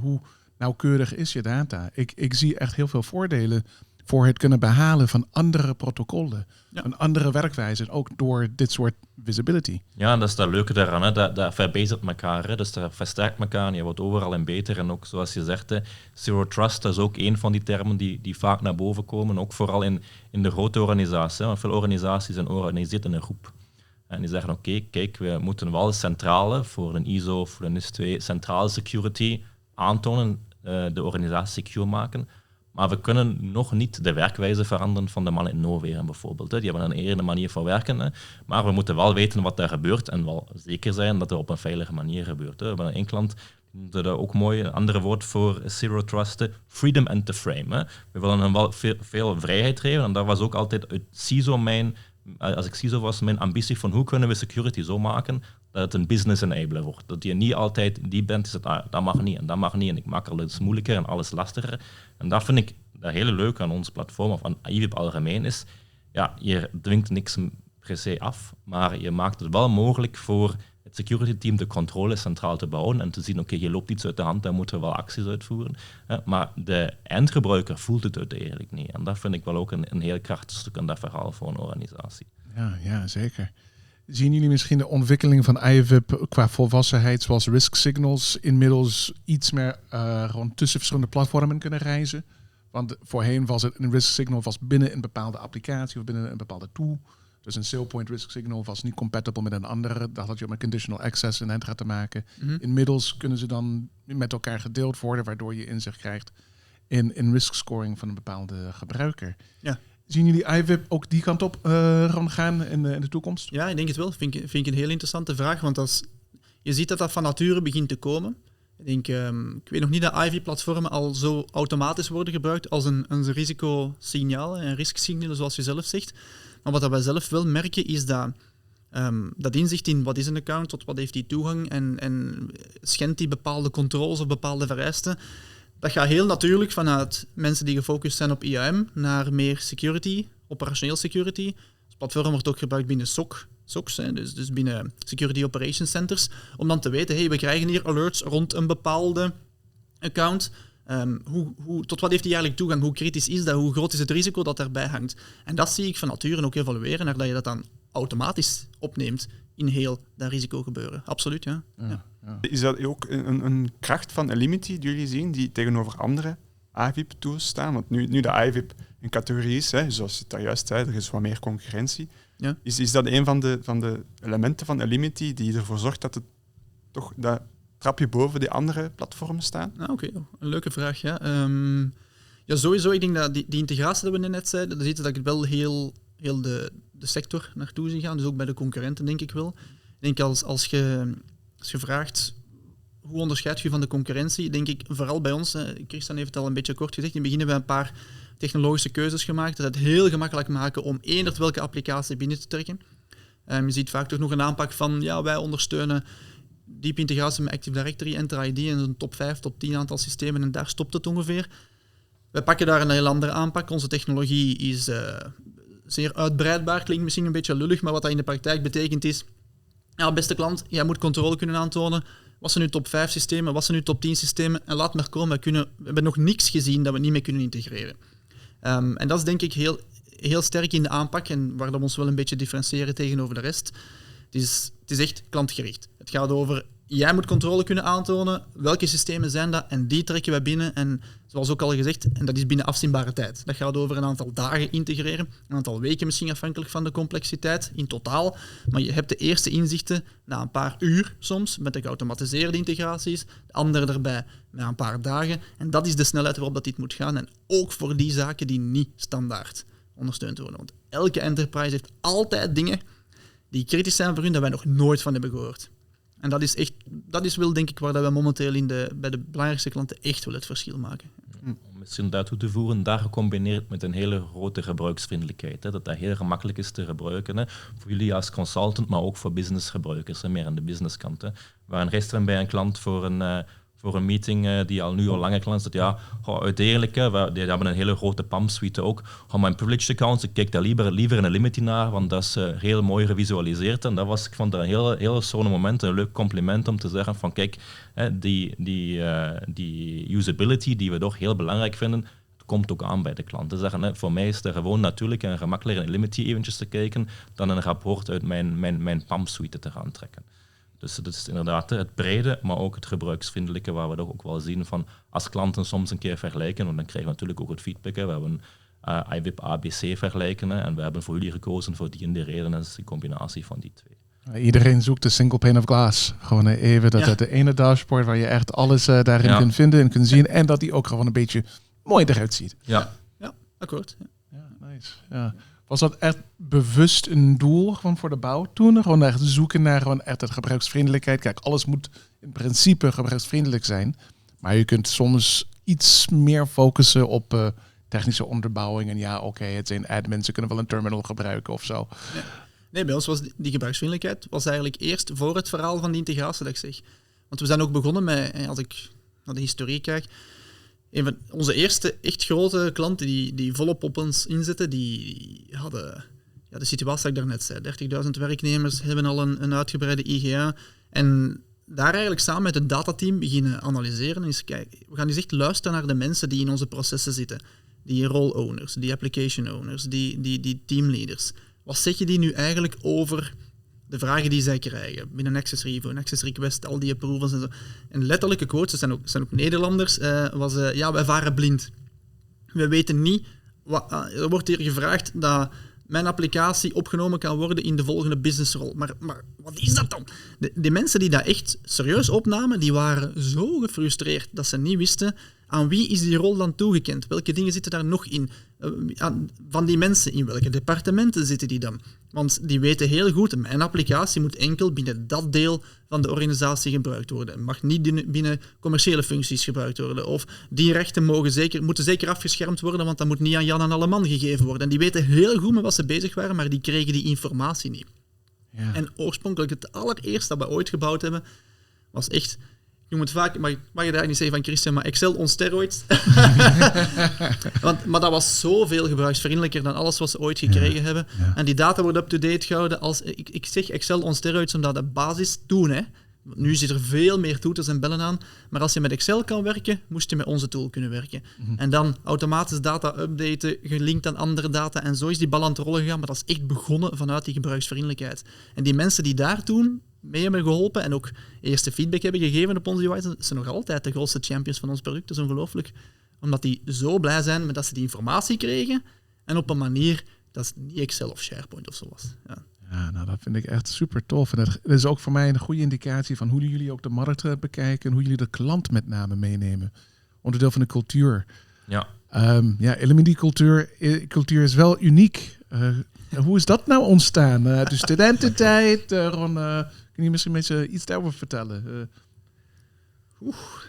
hoe nauwkeurig is je data. Ik zie echt heel veel voordelen voor het kunnen behalen van andere protocollen. Ja. Een andere werkwijze, ook door dit soort visibility. Ja, en dat is het leuke daaraan. Hè. Dat verbetert elkaar. Hè. Dus dat versterkt elkaar en je wordt overal en beter. En ook zoals je zegt, Zero Trust, dat is ook een van die termen die vaak naar boven komen. Ook vooral in de grote organisaties. Want veel organisaties zijn georganiseerd in een groep. En die zeggen, oké, kijk, we moeten wel centrale, voor een ISO of voor een NIS2, centrale security aantonen, de organisatie secure maken. Maar we kunnen nog niet de werkwijze veranderen van de mannen in Noorwegen bijvoorbeeld. Die hebben een eerder manier van werken. Maar we moeten wel weten wat daar gebeurt en wel zeker zijn dat er op een veilige manier gebeurt. We hebben een klant dat ook mooi, een andere woord voor Zero Trust, freedom and the frame. Hè. We willen hem wel veel vrijheid geven en dat was ook altijd uit CISO als ik CISO was, mijn ambitie van hoe kunnen we security zo maken dat het een business enabler wordt. Dat je niet altijd die bent die zegt, dat mag niet en dat mag niet en ik maak alles moeilijker en alles lastiger. En dat vind ik dat hele leuk aan ons platform of aan IVIP algemeen is, ja, je dwingt niks per se af, maar je maakt het wel mogelijk voor het security team de controle centraal te bouwen en te zien, oké, je loopt iets uit de hand, daar moeten we wel acties uitvoeren. Maar de eindgebruiker voelt het uiteindelijk niet. En dat vind ik wel ook een heel krachtig stuk aan dat verhaal voor een organisatie. Ja, zeker. Zien jullie misschien de ontwikkeling van IVIP qua volwassenheid, zoals risk signals, inmiddels iets meer gewoon tussen verschillende platformen kunnen reizen? Want voorheen was het een risk signal binnen een bepaalde applicatie of binnen een bepaalde tool. Dus een SailPoint risk signal was niet compatible met een andere. Daar had je met conditional access in te maken. Mm-hmm. Inmiddels kunnen ze dan met elkaar gedeeld worden, waardoor je inzicht krijgt in risk scoring van een bepaalde gebruiker. Ja. Zien jullie IVIP ook die kant op gaan in de toekomst? Ja, ik denk het wel. Vind ik een heel interessante vraag, want je ziet dat van nature begint te komen. Ik weet nog niet dat IVIP-platformen al zo automatisch worden gebruikt als een risicosignaal, een risk-signaal, zoals je zelf zegt. Maar wat wij zelf wel merken is dat inzicht in wat is een account, tot wat heeft die toegang en schendt die bepaalde controles of bepaalde vereisten. Dat gaat heel natuurlijk vanuit mensen die gefocust zijn op IAM naar meer security, operationeel security. Het platform wordt ook gebruikt binnen SOCs, dus binnen Security Operations Centers, om dan te weten, we krijgen hier alerts rond een bepaalde account. Tot wat heeft die eigenlijk toegang? Hoe kritisch is dat? Hoe groot is het risico dat daarbij hangt? En dat zie ik van nature ook evalueren, naar dat je dat dan automatisch opneemt in heel dat risicogebeuren. Absoluut, ja. Is dat ook een kracht van Elimity die jullie zien, die tegenover andere IVIP-tools staan? Want nu de IVIP een categorie is, zoals je daar juist zei, er is wat meer concurrentie. Ja. Is dat een van de elementen van Elimity die ervoor zorgt dat het toch dat trapje boven die andere platformen staan? Oké. Een leuke vraag. Ja. Sowieso, ik denk dat die integratie dat we net zeiden, dat ik het wel heel de sector naartoe zie gaan, dus ook bij de concurrenten denk ik wel. Ik denk als je vraagt hoe onderscheid je van de concurrentie, denk ik vooral bij ons, Christian heeft het al een beetje kort gezegd, in het begin hebben we een paar technologische keuzes gemaakt, dat het heel gemakkelijk maken om eender welke applicatie binnen te trekken. Je ziet vaak toch nog een aanpak van, wij ondersteunen diep integratie met Active Directory, Enter ID en een top 5, top 10 aantal systemen en daar stopt het ongeveer. Wij pakken daar een heel andere aanpak. Onze technologie is zeer uitbreidbaar, klinkt misschien een beetje lullig, maar wat dat in de praktijk betekent is, beste klant, jij moet controle kunnen aantonen. Wat zijn nu top 5 systemen, wat zijn nu top 10 systemen? En laat maar komen, we hebben nog niks gezien dat we niet mee kunnen integreren. En dat is denk ik heel sterk in de aanpak en waar we ons wel een beetje differentiëren tegenover de rest. Het is echt klantgericht. Het gaat over, jij moet controle kunnen aantonen, welke systemen zijn dat en die trekken wij binnen. En zoals ook al gezegd, en dat is binnen afzienbare tijd. Dat gaat over een aantal dagen integreren, een aantal weken misschien afhankelijk van de complexiteit in totaal. Maar je hebt de eerste inzichten na een paar uur soms, met de geautomatiseerde integraties, de andere erbij na een paar dagen. En dat is de snelheid waarop dat dit moet gaan. En ook voor die zaken die niet standaard ondersteund worden. Want elke enterprise heeft altijd dingen die kritisch zijn voor hun, dat wij nog nooit van hebben gehoord. En dat is wel denk ik waar dat wij momenteel bij de belangrijkste klanten echt wel het verschil maken. Om misschien daartoe te voeren, daar gecombineerd met een hele grote gebruiksvriendelijkheid. Dat heel gemakkelijk is te gebruiken. Hè. Voor jullie als consultant, maar ook voor businessgebruikers, meer aan de businesskant. We waren gisteren bij een klant voor een meeting die al lange klant is. Uiteindelijk, die hebben een hele grote PAM-suite ook. Mijn privileged accounts, ik kijk daar liever in een Elimity naar, want dat is heel mooi gevisualiseerd. En ik vond dat een heel zo'n moment, een leuk compliment om te zeggen van kijk, die usability die we toch heel belangrijk vinden, komt ook aan bij de klanten. Zeggen, voor mij is het gewoon natuurlijk en gemakkelijker in Elimity eventjes te kijken dan een rapport uit mijn PAM-suite te gaan trekken. Dus het is inderdaad het brede, maar ook het gebruiksvriendelijke, waar we toch ook wel zien van als klanten soms een keer vergelijken, want dan krijgen we natuurlijk ook het feedback. We hebben IVIP ABC vergelijken en we hebben voor jullie gekozen voor die en die reden. Dat is die combinatie van die twee. Iedereen zoekt de single pane of glass. Gewoon even de ene dashboard waar je echt alles daarin kunt vinden en kunt zien en dat die ook gewoon een beetje mooi eruit ziet. Ja, akkoord. Ja, nice. Ja. Was dat echt bewust een doel gewoon voor de bouw toen? Gewoon echt zoeken naar gewoon echt de gebruiksvriendelijkheid. Kijk, alles moet in principe gebruiksvriendelijk zijn. Maar je kunt soms iets meer focussen op technische onderbouwing. En ja, oké, het zijn admins, ze kunnen wel een terminal gebruiken of zo. Ja. Nee, bij ons was die gebruiksvriendelijkheid was eigenlijk eerst voor het verhaal van die integratie, dat ik zeg. Want we zijn ook begonnen met, als ik naar de historie kijk, een van onze eerste echt grote klanten die volop op ons inzetten, die hadden de situatie dat ik daarnet zei. 30.000 werknemers hebben al een uitgebreide IGA. En daar eigenlijk samen met het datateam beginnen analyseren. En eens kijken, we gaan eens echt luisteren naar de mensen die in onze processen zitten. Die role owners, die application owners, die teamleaders. Wat zeg je die nu eigenlijk over de vragen die zij krijgen binnen Access Review, een Access Request, al die approvals en zo. En letterlijke quotes, dat zijn ook Nederlanders, wij varen blind. We weten niet, er wordt hier gevraagd dat mijn applicatie opgenomen kan worden in de volgende businessrol. Maar wat is dat dan? De mensen die dat echt serieus opnamen, die waren zo gefrustreerd dat ze niet wisten aan wie is die rol dan toegekend. Welke dingen zitten daar nog in? Van die mensen, in welke departementen zitten die dan? Want die weten heel goed, mijn applicatie moet enkel binnen dat deel van de organisatie gebruikt worden. Het mag niet binnen commerciële functies gebruikt worden. Of die rechten moeten zeker afgeschermd worden, want dat moet niet aan Jan en Alleman gegeven worden. En die weten heel goed met wat ze bezig waren, maar die kregen die informatie niet. Ja. En oorspronkelijk het allereerste dat we ooit gebouwd hebben, was echt... Je moet vaak, mag je daar niet zeggen van Christian, maar Excel on steroids. Maar dat was zoveel gebruiksvriendelijker dan alles wat ze ooit gekregen hebben. Ja. En die data wordt up-to-date gehouden als... Ik zeg Excel on steroids omdat de basis toen, hè. Nu zit er veel meer toeters en bellen aan. Maar als je met Excel kan werken, moest je met onze tool kunnen werken. Mm-hmm. En dan automatisch data updaten, gelinkt aan andere data. En zo is die bal aan het rollen gegaan. Maar dat is echt begonnen vanuit die gebruiksvriendelijkheid. En die mensen die daar toen mee hebben geholpen en ook eerste feedback hebben gegeven op onze UI, zijn nog altijd de grootste champions van ons product. Dat is ongelooflijk. Omdat die zo blij zijn met dat ze die informatie kregen en op een manier dat het niet Excel of SharePoint of zo was. Ja, nou dat vind ik echt super tof. En dat is ook voor mij een goede indicatie van hoe jullie ook de markt bekijken en hoe jullie de klant met name meenemen. Onderdeel van de cultuur. Ja. Elementi cultuur is wel uniek. Hoe is dat nou ontstaan? De studententijd, kun je misschien iets daarover vertellen?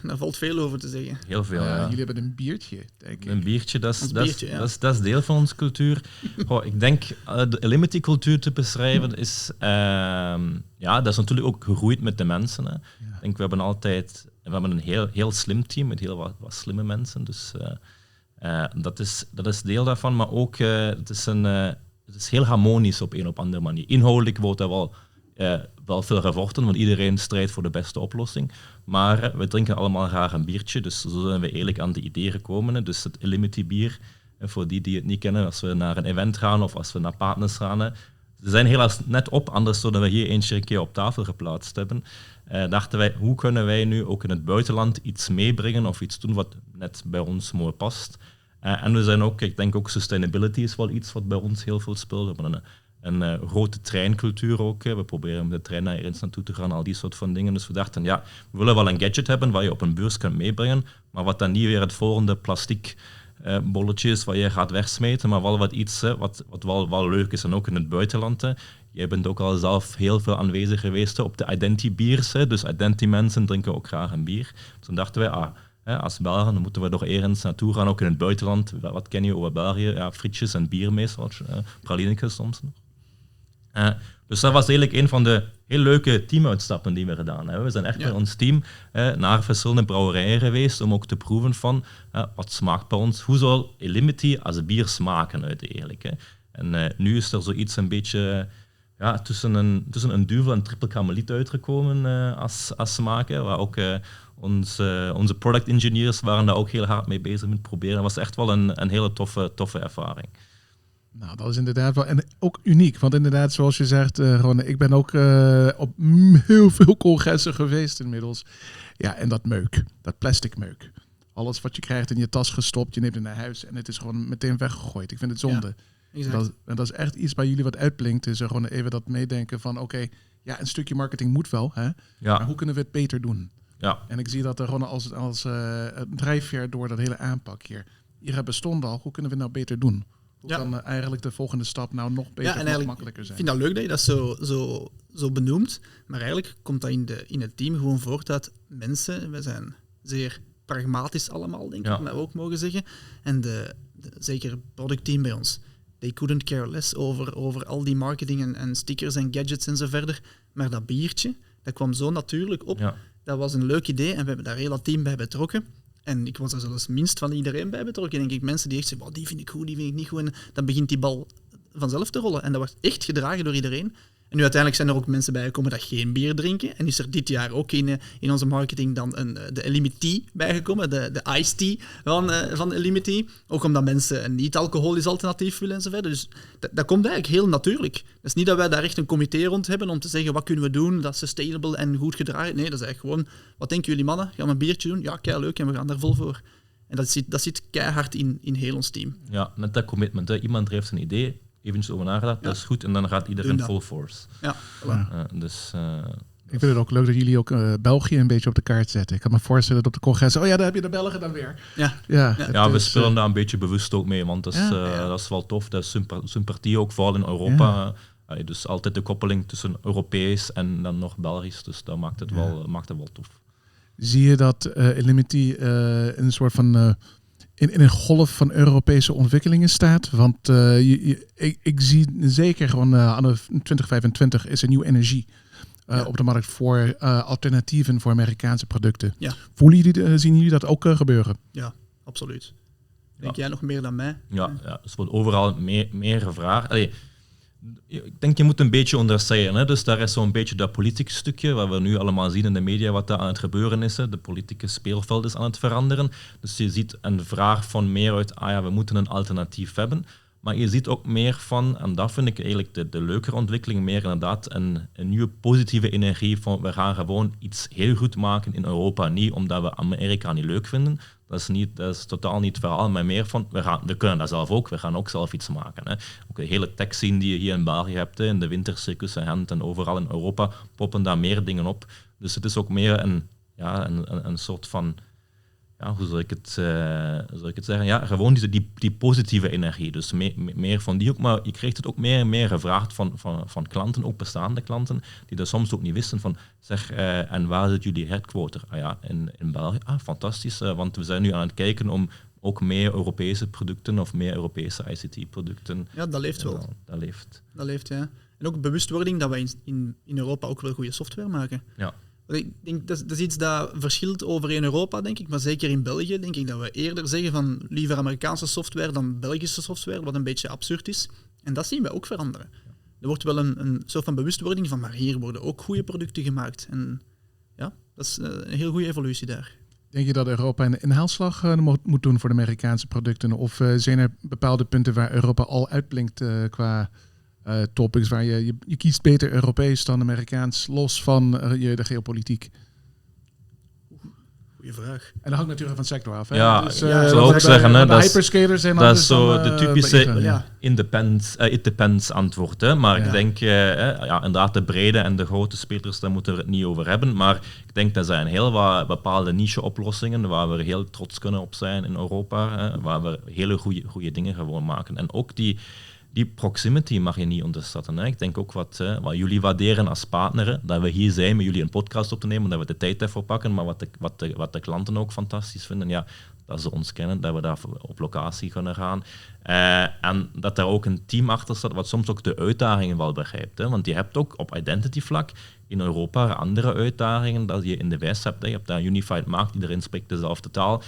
Daar valt veel over te zeggen. Heel veel, ja. Jullie hebben een biertje, denk ik. Een biertje, dat is deel van onze cultuur. Ik denk, de Elementi-cultuur te beschrijven is... dat is natuurlijk ook gegroeid met de mensen. Hè. Ja. Ik denk, we hebben een heel slim team met heel wat slimme mensen. Dus dat is deel daarvan. Maar ook, het is heel harmonisch op een of andere manier. Inhoudelijk wordt er wel veel gevochten, want iedereen strijdt voor de beste oplossing. Maar we drinken allemaal graag een biertje, dus zo zijn we eigenlijk aan de idee gekomen. Dus het Elementi bier, voor die het niet kennen, als we naar een event gaan of als we naar partners gaan. Ze zijn helaas net op, anders zouden we hier een keer op tafel geplaatst hebben. Dachten wij, hoe kunnen wij nu ook in het buitenland iets meebrengen of iets doen wat net bij ons mooi past. En we zijn ook, ik denk ook sustainability is wel iets wat bij ons heel veel speelt. We hebben een grote treincultuur ook. We proberen met de trein naar ergens naartoe te gaan, al die soort van dingen. Dus we dachten, we willen wel een gadget hebben waar je op een beurs kunt meebrengen, maar wat dan niet weer het volgende plastic bolletje is wat je gaat wegsmeten, maar wel wat iets wat wel leuk is. En ook in het buitenland. Jij bent ook al zelf heel veel aanwezig geweest op de Identi biers. Dus Identi mensen drinken ook graag een bier. Dus dan dachten wij, als Belgen, dan moeten we toch ergens naartoe gaan, ook in het buitenland. Wat ken je over België? Ja, frietjes en bier meestal, pralinetjes soms nog. Dus dat was eigenlijk een van de heel leuke teamuitstappen die we gedaan hebben. We zijn echt met ons team naar verschillende brouwerijen geweest om ook te proeven van wat smaakt bij ons. Hoe zal Elementi als bier smaken uiteindelijk? En nu is er zoiets een beetje tussen een duvel en triple karmeliet uitgekomen als smaken, waar ook... Onze product engineers waren daar ook heel hard mee bezig met proberen. Dat was echt wel een hele toffe ervaring. Nou, dat is inderdaad wel en ook uniek. Want inderdaad, zoals je zegt, ik ben ook op heel veel congressen geweest inmiddels. Ja, en dat meuk, dat plastic meuk. Alles wat je krijgt in je tas gestopt, je neemt het naar huis en het is gewoon meteen weggegooid. Ik vind het zonde. Ja, exact. Dat is echt iets bij jullie wat uitblinkt. Is er gewoon even dat meedenken van een stukje marketing moet wel. Hè? Ja. Maar hoe kunnen we het beter doen? Ja. En ik zie dat er gewoon als drijfveer door dat hele aanpak hier. Hier bestond al, hoe kunnen we het nou beter doen? Hoe kan eigenlijk de volgende stap nou nog beter, nog makkelijker zijn? Ik vind dat leuk dat je dat zo benoemt. Maar eigenlijk komt dat in het team gewoon voort uit mensen. We zijn zeer pragmatisch allemaal, denk ik, dat we ook mogen zeggen. En zeker het productteam bij ons. They couldn't care less over al die marketing en stickers en gadgets en zo verder. Maar dat biertje, dat kwam zo natuurlijk op. Ja. Dat was een leuk idee en we hebben daar heel dat team bij betrokken. En ik was er zelfs minst van iedereen bij betrokken. Denk ik, mensen die echt zeggen, die vind ik goed, die vind ik niet goed. En dan begint die bal vanzelf te rollen. En dat wordt echt gedragen door iedereen. En nu uiteindelijk zijn er ook mensen bijgekomen dat geen bier drinken. En is er dit jaar ook in onze marketing dan de Elimity bijgekomen, de iced tea van Elimity. Ook omdat mensen een niet-alcoholisch alternatief willen enzovoort. Dus dat komt eigenlijk heel natuurlijk. Het is niet dat wij daar echt een comité rond hebben om te zeggen wat kunnen we doen, dat is sustainable en goed gedragen. Nee, dat is eigenlijk gewoon, wat denken jullie mannen? Gaan we een biertje doen? Ja, kei leuk en we gaan daar vol voor. En dat zit keihard in heel ons team. Ja, net dat commitment. Hè. Iemand heeft een idee, eventjes over nagedacht, dat is goed, en dan gaat iedereen full force. Ja, voilà. Ik vind het ook leuk dat jullie ook België een beetje op de kaart zetten. Ik kan me voorstellen dat op de congres, daar heb je de Belgen dan weer. We spelen daar een beetje bewust ook mee, want dat is wel tof. Dat is sympathie ook, vooral in Europa. Dus altijd de koppeling tussen Europees en dan nog Belgisch, dus dat maakt het wel tof. Zie je dat Elimity een soort van in een golf van Europese ontwikkelingen staat? Want ik zie zeker gewoon anno 2025 is er nieuwe energie op de markt voor alternatieven voor Amerikaanse producten. Ja. Zien jullie dat ook gebeuren? Ja, absoluut. Denk jij nog meer dan mij? Ja, dus wordt overal meer gevraagd. Ik denk je moet een beetje onderscheiden. Hè? Dus daar is zo'n beetje dat politieke stukje, wat we nu allemaal zien in de media, wat daar aan het gebeuren is. Hè? De politieke speelveld is aan het veranderen. Dus je ziet een vraag van meer uit, we moeten een alternatief hebben. Maar je ziet ook meer van, en dat vind ik eigenlijk de leukere ontwikkeling, meer inderdaad een nieuwe positieve energie van we gaan gewoon iets heel goed maken in Europa. Niet omdat we Amerika niet leuk vinden. Dat is totaal niet het verhaal, maar meer van, we kunnen dat zelf ook, we gaan ook zelf iets maken. Hè. Ook de hele tech-scene die je hier in België hebt, in de wintercircus en Gent en overal in Europa, poppen daar meer dingen op. Dus het is ook meer een soort van, hoe zal ik het zeggen? Ja, gewoon die positieve energie. Dus meer van die ook, maar je krijgt het ook meer en meer gevraagd van klanten, ook bestaande klanten, die dat soms ook niet wisten van, en waar zit jullie headquarter? In België. Fantastisch, want we zijn nu aan het kijken om ook meer Europese producten of meer Europese ICT-producten. Ja, dat leeft wel. Dat leeft, ja. En ook bewustwording dat wij in Europa ook wel goede software maken. Ja. Ik denk, dat is iets dat verschilt over in Europa, denk ik. Maar zeker in België denk ik dat we eerder zeggen van liever Amerikaanse software dan Belgische software, wat een beetje absurd is. En dat zien we ook veranderen. Er wordt wel een soort van bewustwording van, maar hier worden ook goede producten gemaakt. En ja, dat is een heel goede evolutie daar. Denk je dat Europa een inhaalslag moet doen voor de Amerikaanse producten? Of zijn er bepaalde punten waar Europa al uitblinkt qua topics, waar je kiest beter Europees dan Amerikaans, los van de geopolitiek? Goeie vraag. En dat hangt natuurlijk van de sector af. Hè? Ja, dus, zou ook zeggen, de dat hyperscalers zijn dat is zo de typische it depends antwoord. Hè? Maar ik denk, inderdaad, de brede en de grote spelers, daar moeten we het niet over hebben. Maar ik denk dat zijn heel wat bepaalde niche-oplossingen waar we heel trots kunnen op zijn in Europa, hè? Waar we hele goede dingen gewoon maken. En ook die proximity mag je niet onderschatten. Hè. Ik denk ook wat jullie waarderen als partner, dat we hier zijn met jullie een podcast op te nemen, dat we de tijd ervoor pakken, maar wat de klanten ook fantastisch vinden, dat ze ons kennen, dat we daar op locatie kunnen gaan. En dat daar ook een team achter staat, wat soms ook de uitdagingen wel begrijpt. Hè. Want je hebt ook op identity vlak in Europa andere uitdagingen dat je in de VS hebt. Je hebt daar een unified markt, iedereen spreekt dezelfde taal.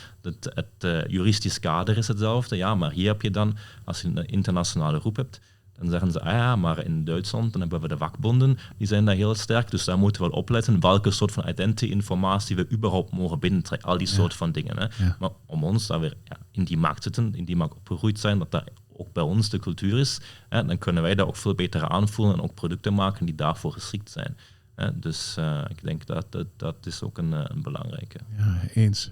Het juristisch kader is hetzelfde. Maar hier heb je dan, als je een internationale groep hebt, dan zeggen ze, maar in Duitsland dan hebben we de vakbonden, die zijn daar heel sterk, dus daar moeten we wel opletten welke soort van identity-informatie we überhaupt mogen binnentrekken. Al die soort van dingen. Hè. Ja. Maar om ons dat weer in die markt zitten, in die markt opgegroeid zijn, dat ook bij ons de cultuur is, dan kunnen wij dat ook veel beter aanvoelen en ook producten maken die daarvoor geschikt zijn. Dus ik denk dat is ook een belangrijke. Ja, eens.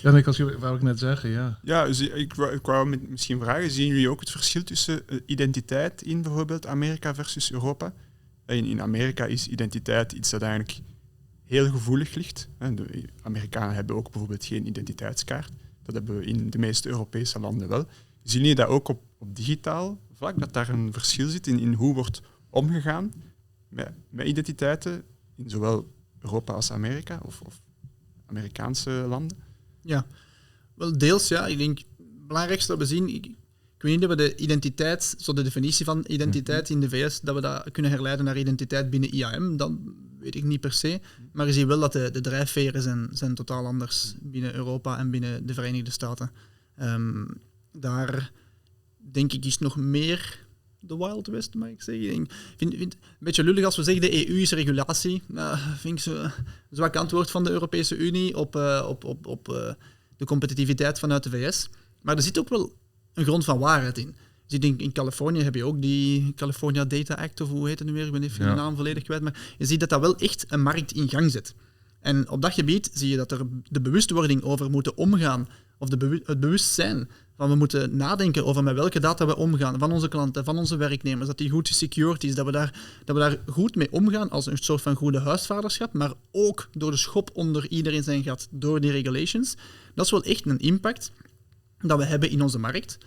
Ja, wou ik net zeggen, ja. Ja, dus ik wou misschien vragen, zien jullie ook het verschil tussen identiteit in bijvoorbeeld Amerika versus Europa? In Amerika is identiteit iets dat eigenlijk heel gevoelig ligt. De Amerikanen hebben ook bijvoorbeeld geen identiteitskaart. Dat hebben we in de meeste Europese landen wel. zien jullie dat ook op digitaal vlak, dat daar een verschil zit in hoe wordt omgegaan met identiteiten in zowel Europa als Amerika of Amerikaanse landen? Ja, wel deels ja. Ik denk het belangrijkste dat we zien, ik weet niet dat we de identiteit, zo de definitie van identiteit in de VS, dat we dat kunnen herleiden naar identiteit binnen IAM, dat weet ik niet per se. Maar je ziet wel dat de drijfveren zijn totaal anders binnen Europa en binnen de Verenigde Staten. Daar denk ik is nog meer de Wild West, mag ik zeggen. Ik vind het een beetje lullig als we zeggen de EU is regulatie. Vind ik zo zwak antwoord van de Europese Unie op de competitiviteit vanuit de VS. Maar er zit ook wel een grond van waarheid in. Dus ik denk, in Californië heb je ook die California Data Act, of hoe heet het nu weer? Ik ben even de naam volledig kwijt. Maar je ziet dat dat wel echt een markt in gang zet. En op dat gebied zie je dat er de bewustwording over moeten omgaan, of het bewustzijn van we moeten nadenken over met welke data we omgaan, van onze klanten, van onze werknemers, dat die goed gesecured is, dat we daar goed mee omgaan als een soort van goede huisvaderschap, maar ook door de schop onder iedereen zijn gat, door die regulations. Dat is wel echt een impact dat we hebben in onze markt.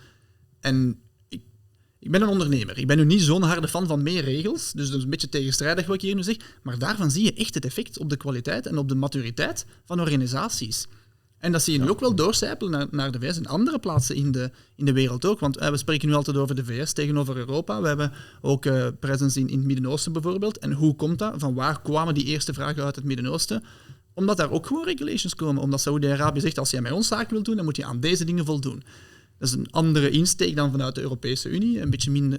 En ik ben een ondernemer. Ik ben nu niet zo'n harde fan van meer regels, dus dat is een beetje tegenstrijdig wat ik hier nu zeg, maar daarvan zie je echt het effect op de kwaliteit en op de maturiteit van organisaties. En dat zie je nu ook wel doorcijpelen naar de VS en andere plaatsen in de wereld ook. Want we spreken nu altijd over de VS tegenover Europa. We hebben ook presence in het Midden-Oosten bijvoorbeeld. En hoe komt dat? Van waar kwamen die eerste vragen uit het Midden-Oosten? Omdat daar ook gewoon regulations komen. Omdat Saoedi-Arabië zegt, als jij met ons zaken wilt doen, dan moet je aan deze dingen voldoen. Dat is een andere insteek dan vanuit de Europese Unie. Een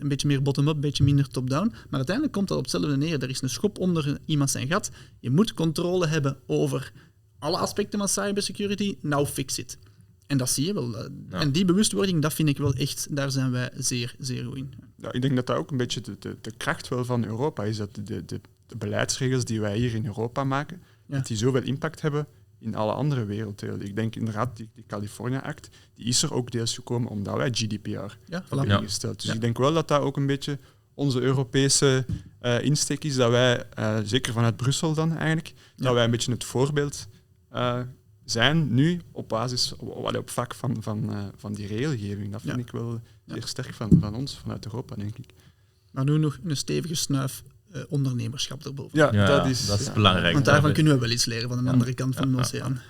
beetje meer bottom-up, een beetje minder top-down. Maar uiteindelijk komt dat op hetzelfde neer. Er is een schop onder iemand zijn gat. Je moet controle hebben over alle aspecten van cybersecurity. Now fix it. En dat zie je wel. Ja. En die bewustwording, dat vind ik wel echt, daar zijn wij zeer, zeer goed in. Ja, ik denk dat dat ook een beetje de kracht wel van Europa is. Dat de beleidsregels die wij hier in Europa maken, dat die zoveel impact hebben in alle andere werelddelen. Ik denk inderdaad, die California Act, die is er ook deels gekomen omdat wij GDPR hebben ingesteld. Dus ik denk wel dat dat ook een beetje onze Europese insteek is, dat wij, zeker vanuit Brussel dan eigenlijk, dat wij een beetje het voorbeeld zijn nu op basis, op vlak van die regelgeving. Dat vind ik wel zeer sterk van ons, vanuit Europa, denk ik. Maar nu nog een stevige snuif ondernemerschap erboven. Dat is belangrijk. Want daarvan kunnen we wel iets leren van de andere kant van de oceaan.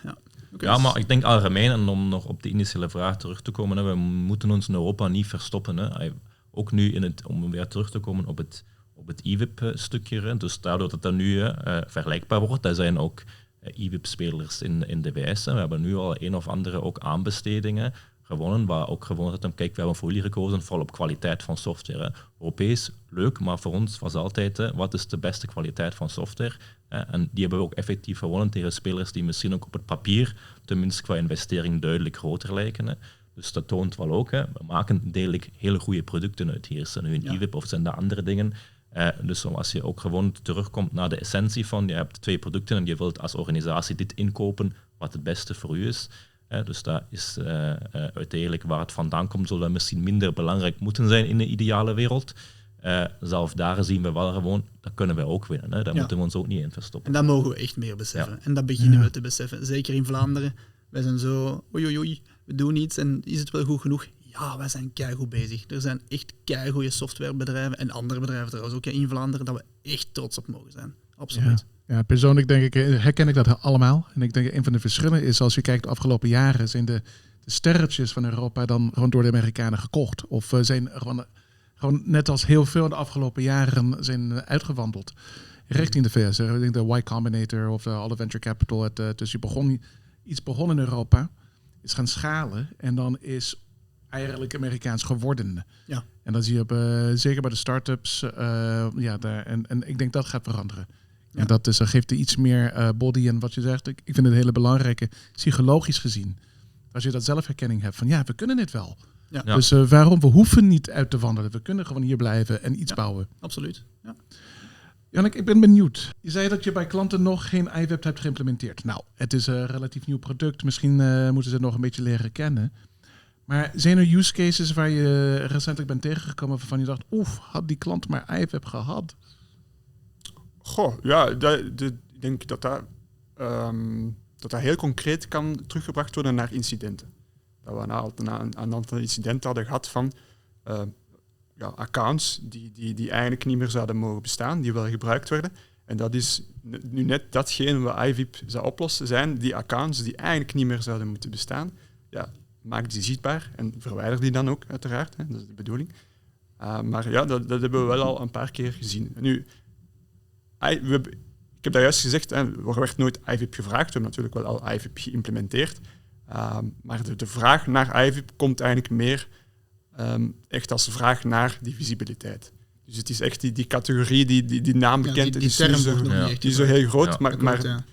Ja, maar ik denk algemeen, en om nog op de initiële vraag terug te komen, we moeten ons in Europa niet verstoppen. Hè. Ook nu, om weer terug te komen op het IWIP-stukje, dus daardoor dat dat nu vergelijkbaar wordt, er zijn ook IWIP-spelers in de VS. We hebben nu al een of andere ook aanbestedingen gewonnen, waar ook gewonnen is, kijk, we hebben voor jullie gekozen, vooral op kwaliteit van software. Hè. Europees, leuk, maar voor ons was altijd, wat is de beste kwaliteit van software? En die hebben we ook effectief gewonnen tegen spelers die misschien ook op het papier, tenminste qua investering, duidelijk groter lijken. Hè. Dus dat toont wel ook, we maken degelijk hele goede producten uit hier. Zijn nu een IWIP of zijn dat andere dingen? Dus als je ook gewoon terugkomt naar de essentie van, je hebt 2 producten en je wilt als organisatie dit inkopen wat het beste voor u is. Dus dat is uiteindelijk waar het vandaan komt, zullen we misschien minder belangrijk moeten zijn in de ideale wereld. Zelf daar zien we wel gewoon, dat kunnen wij ook winnen. Hè. Daar moeten we ons ook niet in verstoppen. En dat mogen we echt meer beseffen. Ja. En dat beginnen we te beseffen. Zeker in Vlaanderen. Wij zijn zo, oei, we doen iets en is het wel goed genoeg? Ja, wij zijn keigoed bezig. Er zijn echt keigoede softwarebedrijven en andere bedrijven trouwens ook in Vlaanderen, dat we echt trots op mogen zijn. Absoluut. Ja, persoonlijk denk ik, herken ik dat allemaal. En ik denk een van de verschillen is, als je kijkt de afgelopen jaren, zijn de sterretjes van Europa dan gewoon door de Amerikanen gekocht. Of zijn gewoon net als heel veel de afgelopen jaren zijn uitgewandeld richting de VS. Ik denk de Y Combinator of alle venture capital. Dus iets begon in Europa, is gaan schalen en dan is eigenlijk Amerikaans geworden. Ja. En dan zie je zeker bij de start-ups, en ik denk dat gaat veranderen. Ja. En dat geeft er iets meer body en wat je zegt. Ik vind het een hele belangrijke, psychologisch gezien. Als je dat zelfherkenning hebt van we kunnen dit wel. Ja. Dus waarom? We hoeven niet uit te wandelen. We kunnen gewoon hier blijven en iets bouwen. Absoluut. Ja. Jannik, ik ben benieuwd. Je zei dat je bij klanten nog geen iWeb hebt geïmplementeerd. Nou, het is een relatief nieuw product. Misschien moeten ze het nog een beetje leren kennen. Maar zijn er use cases waar je recentelijk bent tegengekomen waarvan je dacht, had die klant maar iWeb gehad? Ik denk dat heel concreet kan teruggebracht worden naar incidenten. dat we een aantal incidenten hadden gehad van accounts die eigenlijk niet meer zouden mogen bestaan, die wel gebruikt werden. En dat is nu net datgene wat IVIP zou oplossen, zijn die accounts die eigenlijk niet meer zouden moeten bestaan. Ja, maak die zichtbaar en verwijder die dan ook, uiteraard. Hè, dat is de bedoeling. Maar ja, dat hebben we wel al een paar keer gezien. Nu, ik heb daar juist gezegd, er werd nooit IVIP gevraagd. We hebben natuurlijk wel al IVIP geïmplementeerd. Maar de vraag naar IVIP komt eigenlijk meer echt als vraag naar die visibiliteit. Dus het is echt die categorie, die naam bekend is. Die term wordt nog niet die zo heel groot, Ja, maar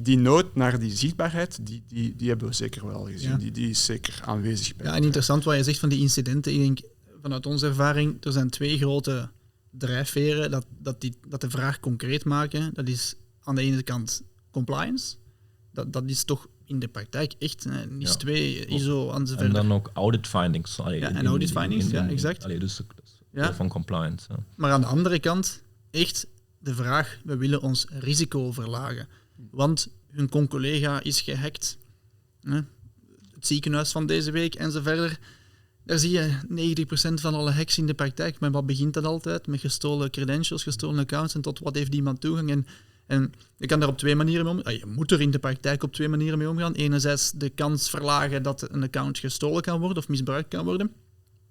die nood naar die zichtbaarheid, die hebben we zeker wel gezien. Ja. Die is zeker aanwezig. Ja, en interessant wat je zegt van die incidenten. Ik denk, vanuit onze ervaring, er zijn 2 grote drijfveren dat de vraag concreet maken. Dat is aan de ene kant compliance. Dat is toch in de praktijk echt NIS 2, ISO en zo verder. En dan ook audit findings. En audit findings, exact. Dus van compliance. Ja. Maar aan de andere kant, echt de vraag, we willen ons risico verlagen. Want hun collega is gehackt. Het ziekenhuis van deze week en zo verder. Daar zie je 90% van alle hacks in de praktijk. Maar wat begint dat altijd? Met gestolen credentials, gestolen accounts en tot wat heeft iemand toegang. En je kan daar op 2 manieren mee omgaan. Je moet er in de praktijk op 2 manieren mee omgaan. Enerzijds de kans verlagen dat een account gestolen kan worden of misbruikt kan worden.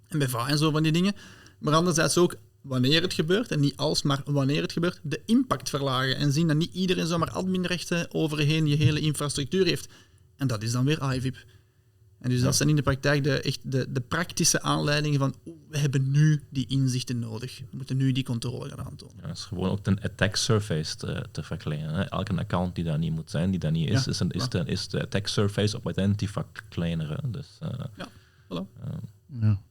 En BVA en zo van die dingen. Maar anderzijds ook wanneer het gebeurt, en niet als, maar wanneer het gebeurt, de impact verlagen. En zien dat niet iedereen zomaar adminrechten overheen je hele infrastructuur heeft. En dat is dan weer IVIP. En dus dat zijn in de praktijk de praktische aanleidingen van we hebben nu die inzichten nodig. We moeten nu die controle gaan aantonen. Ja, het is gewoon ook een attack surface te verkleinen. Hè. Elke account die daar niet moet zijn, die daar niet is, is de attack surface op Identity verkleineren. Dus, voilà.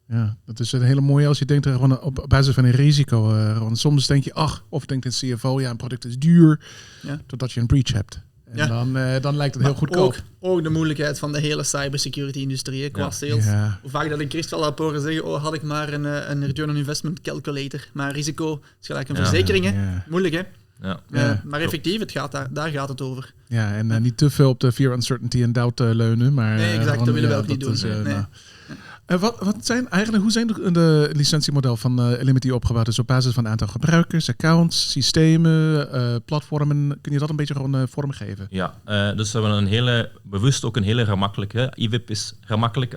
Ja, dat is een hele mooie als je denkt er gewoon op basis van een risico. Want soms denk je, of denkt een CFO, een product is duur, totdat je een breach hebt. En dan lijkt het heel goedkoop. Ook de moeilijkheid van de hele cybersecurity-industrie qua sales. Ja. Hoe vaak dat ik Christel heb horen zeggen, had ik maar een return on investment calculator. Maar risico is gelijk een verzekering. Ja. Moeilijk, hè? Ja. Maar effectief, daar gaat het over. Ja, en niet te veel op de fear, uncertainty en doubt leunen. Maar, nee, exact, dat willen we ook niet doen. Hoe zijn de licentiemodel van Illimity opgebouwd? Dus op basis van een aantal gebruikers, accounts, systemen, platformen. Kun je dat een beetje gewoon vormgeven? Ja, dus we hebben bewust ook een hele gemakkelijke. IVIP is gemakkelijk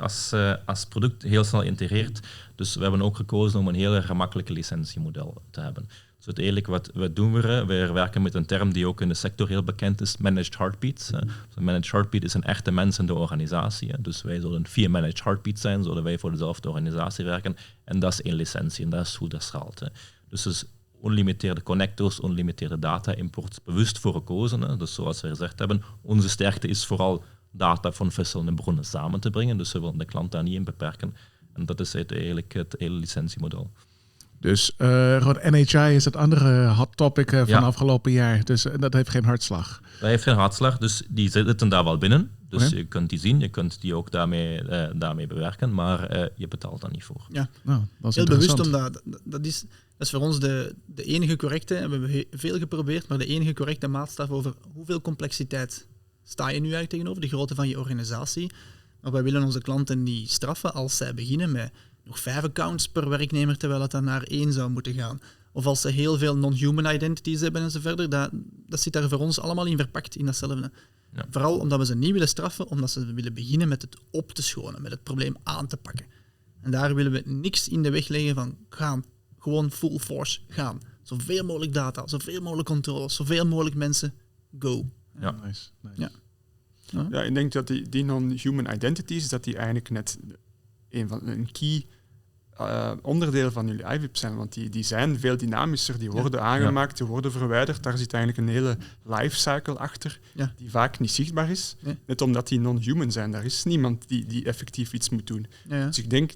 als product heel snel integreert. Dus we hebben ook gekozen om een hele gemakkelijke licentiemodel te hebben. Dus uiteindelijk, wat doen we? We werken met een term die ook in de sector heel bekend is, managed heartbeats. Dus een managed heartbeat is een echte mens in de organisatie. Dus wij zullen 4 managed heartbeats zijn, zodat wij voor dezelfde organisatie werken. En dat is 1 licentie en dat is hoe dat schaalt. Dus onlimiteerde connectors, onlimiteerde data-imports, bewust voor gekozen. Dus zoals we gezegd hebben, onze sterkte is vooral data van verschillende bronnen samen te brengen. Dus we willen de klant daar niet in beperken. En dat is eigenlijk het hele licentiemodel. Dus gewoon NHI is het andere hot topic van afgelopen jaar. Dus dat heeft geen hartslag. Dat heeft geen hartslag, dus die zitten daar wel binnen. Dus je kunt die zien, je kunt die ook daarmee bewerken, maar je betaalt daar niet voor. Ja, dat is heel bewust, omdat dat is voor ons de enige correcte, en we hebben veel geprobeerd, maar de enige correcte maatstaf over hoeveel complexiteit sta je nu eigenlijk tegenover, de grootte van je organisatie. Maar wij willen onze klanten niet straffen als zij beginnen met nog 5 accounts per werknemer, terwijl het dan naar 1 zou moeten gaan. Of als ze heel veel non-human identities hebben en zo verder. Dat zit daar voor ons allemaal in verpakt, in datzelfde. Ja. Vooral omdat we ze niet willen straffen, omdat ze willen beginnen met het op te schonen, met het probleem aan te pakken. En daar willen we niks in de weg leggen van gaan. Gewoon full force gaan. Zoveel mogelijk data, zoveel mogelijk controles, zoveel mogelijk mensen. Go. Ja, nice. Ja, ik denk dat die non-human identities, dat die eigenlijk net een key onderdeel van jullie IVIP zijn, want die zijn veel dynamischer, die worden aangemaakt, die worden verwijderd. Daar zit eigenlijk een hele lifecycle achter, die vaak niet zichtbaar is. Ja. Net omdat die non-human zijn. Daar is niemand die effectief iets moet doen. Ja. Dus ik denk,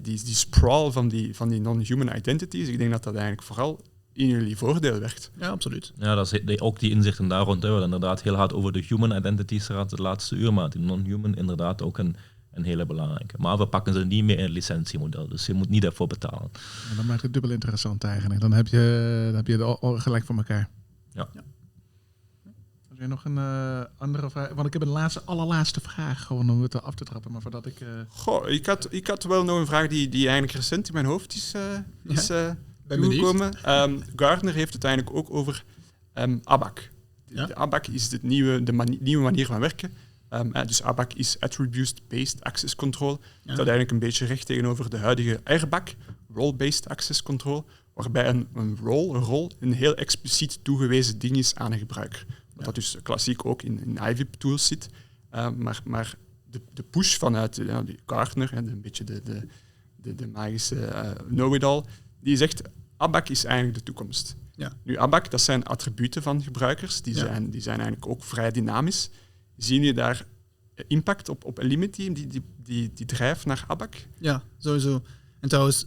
die sprawl van die non-human identities, ik denk dat eigenlijk vooral in jullie voordeel werkt. Ja, absoluut. Ja, dat is ook die inzichten daar rond. We inderdaad heel hard over de human identities gehad het laatste uur, maar die non-human inderdaad ook een hele belangrijke. Maar we pakken ze niet meer in het licentiemodel, dus je moet niet daarvoor betalen. Ja, dan maakt het dubbel interessant eigenlijk. Dan heb je het al gelijk voor elkaar. Ja. Heb jij nog een andere vraag? Want ik heb een allerlaatste vraag, gewoon om het af te trappen. Maar voordat ik... Goh, ik had wel nog een vraag die eigenlijk recent in mijn hoofd is toegekomen. Gartner heeft het eigenlijk ook over ABAC. Ja? De ABAC is de nieuwe manier van werken. Dus ABAC is Attribute-Based Access Control. Dat staat eigenlijk een beetje recht tegenover de huidige RBAC, Role-Based Access Control, waarbij een rol een heel expliciet toegewezen ding is aan een gebruiker. Wat dat dus klassiek ook in IVIP-tools zit. Maar de push vanuit die Gartner, een beetje de magische know-it-all, die zegt, ABAC is eigenlijk de toekomst. Ja. Nu, ABAC, dat zijn attributen van gebruikers, die zijn eigenlijk ook vrij dynamisch. Zien jullie daar impact op Elimity, die drijft naar ABAC? Ja, sowieso. En trouwens,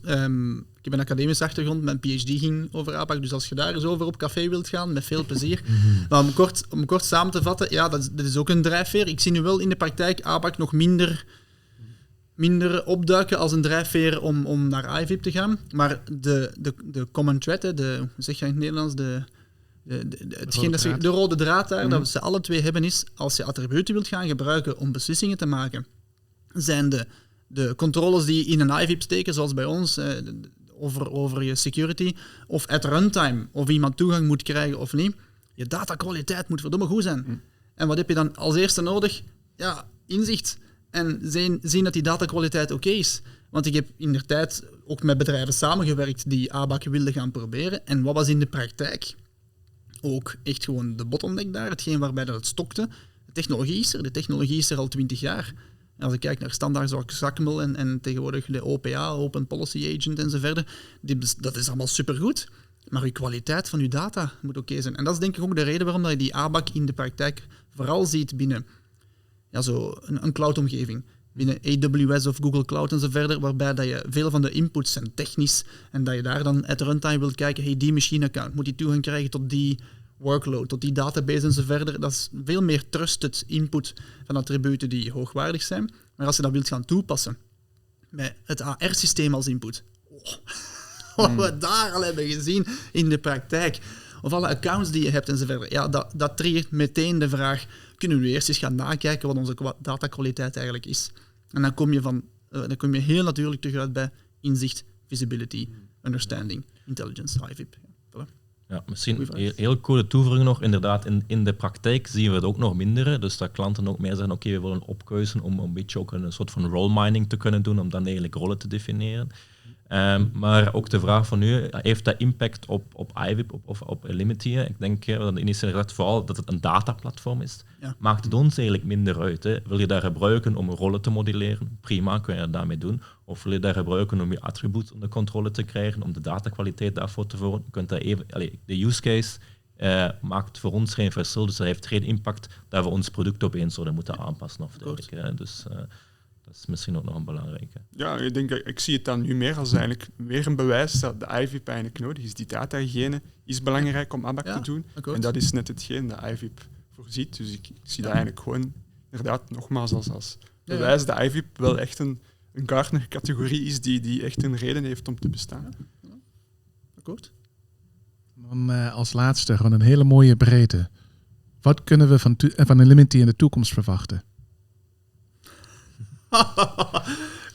ik heb een academische achtergrond, mijn PhD ging over ABAC, dus als je daar eens over op café wilt gaan, met veel plezier. Maar om kort samen te vatten, ja, dat is ook een drijfveer. Ik zie nu wel in de praktijk ABAC nog minder opduiken als een drijfveer om naar IVIP te gaan. Maar de common thread, hoe zeg je in het Nederlands, de rode draad daar, dat ze alle twee hebben, is als je attributen wilt gaan gebruiken om beslissingen te maken, zijn de controles die in een IVIP steken, zoals bij ons, over je security, of at runtime, of iemand toegang moet krijgen of niet. Je datakwaliteit moet verdomme goed zijn. En wat heb je dan als eerste nodig? Ja, inzicht. En zien dat die datakwaliteit oké is. Want ik heb inderdaad ook met bedrijven samengewerkt die ABAC wilden gaan proberen. En wat was in de praktijk? Ook echt gewoon de bottleneck daar, hetgeen waarbij dat het stokte. De technologie is er al 20 jaar. En als ik kijk naar standaarden zoals XACML en tegenwoordig de OPA, Open Policy Agent enzovoort, dat is allemaal supergoed. Maar uw kwaliteit van uw data moet oké zijn. En dat is denk ik ook de reden waarom je die ABAC in de praktijk vooral ziet binnen een cloud-omgeving. Binnen AWS of Google Cloud enzovoort, waarbij dat je veel van de inputs zijn technisch en dat je daar dan at runtime wilt kijken, hey, die machine-account, moet die toegang krijgen tot die workload, tot die database enzovoort. Dat is veel meer trusted input van attributen die hoogwaardig zijn. Maar als je dat wilt gaan toepassen met het AR-systeem als input, wat we daar al hebben gezien in de praktijk, of alle accounts die je hebt enzovoort, ja, dat triggert meteen de vraag, kunnen we eerst eens gaan nakijken wat onze datakwaliteit eigenlijk is. En dan kom je heel natuurlijk terug uit bij inzicht, visibility, understanding, intelligence, IVIP. Ja, misschien een heel coole toevoeging nog. Inderdaad, in de praktijk zien we het ook nog minderen. Dus dat klanten ook meer zeggen, oké, we willen opkeuzen om een beetje ook een soort van role mining te kunnen doen, om dan eigenlijk rollen te definiëren. Maar ook de vraag van nu, heeft dat impact op IVIP of op Elimity? Ik denk dat initieel vooral dat het een dataplatform is. Ja. Maakt het ons eigenlijk minder uit. Hè? Wil je dat gebruiken om rollen te modelleren? Prima, kun je dat daarmee doen. Of wil je dat gebruiken om je attribuut onder controle te krijgen, om de datakwaliteit daarvoor te voeren? Je kunt dat de use case maakt voor ons geen verschil, dus dat heeft geen impact dat we ons product opeens zouden moeten aanpassen. Of dergelijke. Dus dat is misschien ook nog een belangrijke. Ja, ik zie het dan nu meer als eigenlijk weer een bewijs dat de IVIP eigenlijk nodig is. Die datahygiëne is belangrijk om ABAC te doen. Akkoord. En dat is net hetgeen dat IVIP voorziet. Dus ik zie dat eigenlijk gewoon, inderdaad, nogmaals als bewijs dat IVIP wel echt een Gartner-categorie is die echt een reden heeft om te bestaan. Ja. Akkoord. Dan als laatste gewoon een hele mooie breedte. Wat kunnen we van Elimity in de toekomst verwachten?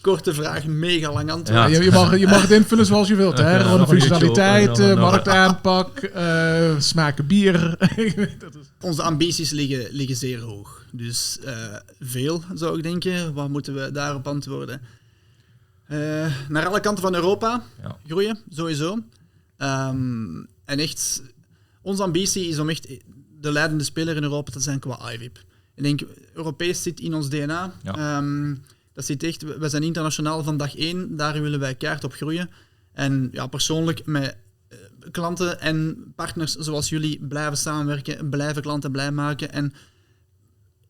Korte vraag, mega lang antwoord. Ja. Je mag het invullen zoals je wilt. Hè? Gewoon de functionaliteit, marktaanpak, smaken bier. Onze ambities liggen zeer hoog. Dus veel, zou ik denken. Wat moeten we daarop antwoorden? Naar alle kanten van Europa groeien, sowieso. En echt, onze ambitie is om echt de leidende speler in Europa te zijn qua IVIP. Ik denk, Europees zit in ons DNA. Ja. Dat zit echt, we zijn internationaal van dag 1, daar willen wij keihard op groeien. En ja, persoonlijk met klanten en partners zoals jullie blijven samenwerken, blijven klanten blij maken. En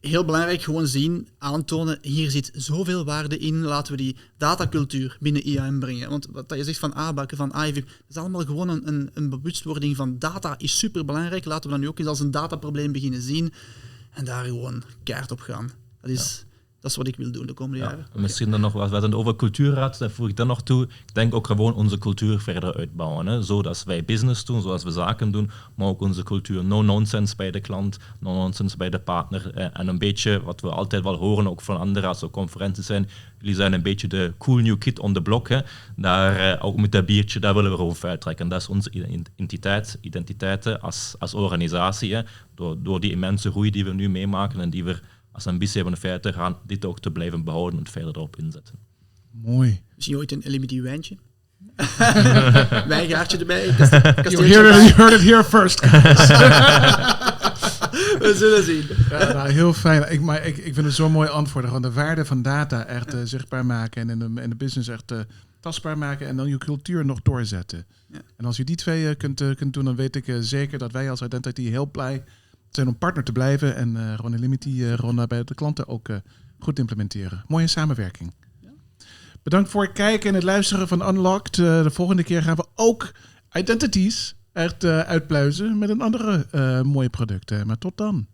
heel belangrijk, gewoon zien, aantonen, hier zit zoveel waarde in, laten we die datacultuur binnen IAM brengen. Want wat je zegt van ABAC, van IVIP, dat is allemaal gewoon een bewustwording van data is superbelangrijk. Laten we dat nu ook eens als een dataprobleem beginnen zien en daar gewoon keihard op gaan. Dat dat is wat ik wil doen de komende jaren. Misschien dan nog wat we het over cultuurraad, daar voeg ik dan nog toe. Ik denk ook gewoon onze cultuur verder uitbouwen. Hè. Zoals wij business doen, zoals we zaken doen, maar ook onze cultuur. No nonsense bij de klant, no nonsense bij de partner. En een beetje wat we altijd wel horen, ook van anderen als er conferenties zijn. Jullie zijn een beetje de cool new kid on the block. Hè. Daar, ook met dat biertje, daar willen we over uittrekken. Dat is onze identiteit als organisatie. Hè. Door die immense groei die we nu meemaken en die we als ambitie hebben in feite gaan dit ook te blijven behouden en verder erop inzetten. Mooi. Misschien ooit een Illimity wijntje. Wijngaartje erbij. You heard it here first. We zullen zien. Ja, nou, heel fijn. Ik vind het zo'n mooi antwoord. Gewoon de waarde van data echt zichtbaar maken en in de business echt tastbaar maken en dan je cultuur nog doorzetten. Ja. En als je die twee kunt doen, dan weet ik zeker dat wij als Identity heel blij zijn om partner te blijven en gewoon Illimity bij de klanten ook goed implementeren. Mooie samenwerking. Ja. Bedankt voor het kijken en het luisteren van Unlocked. De volgende keer gaan we ook identities echt uitpluizen met een andere mooie product. Maar tot dan.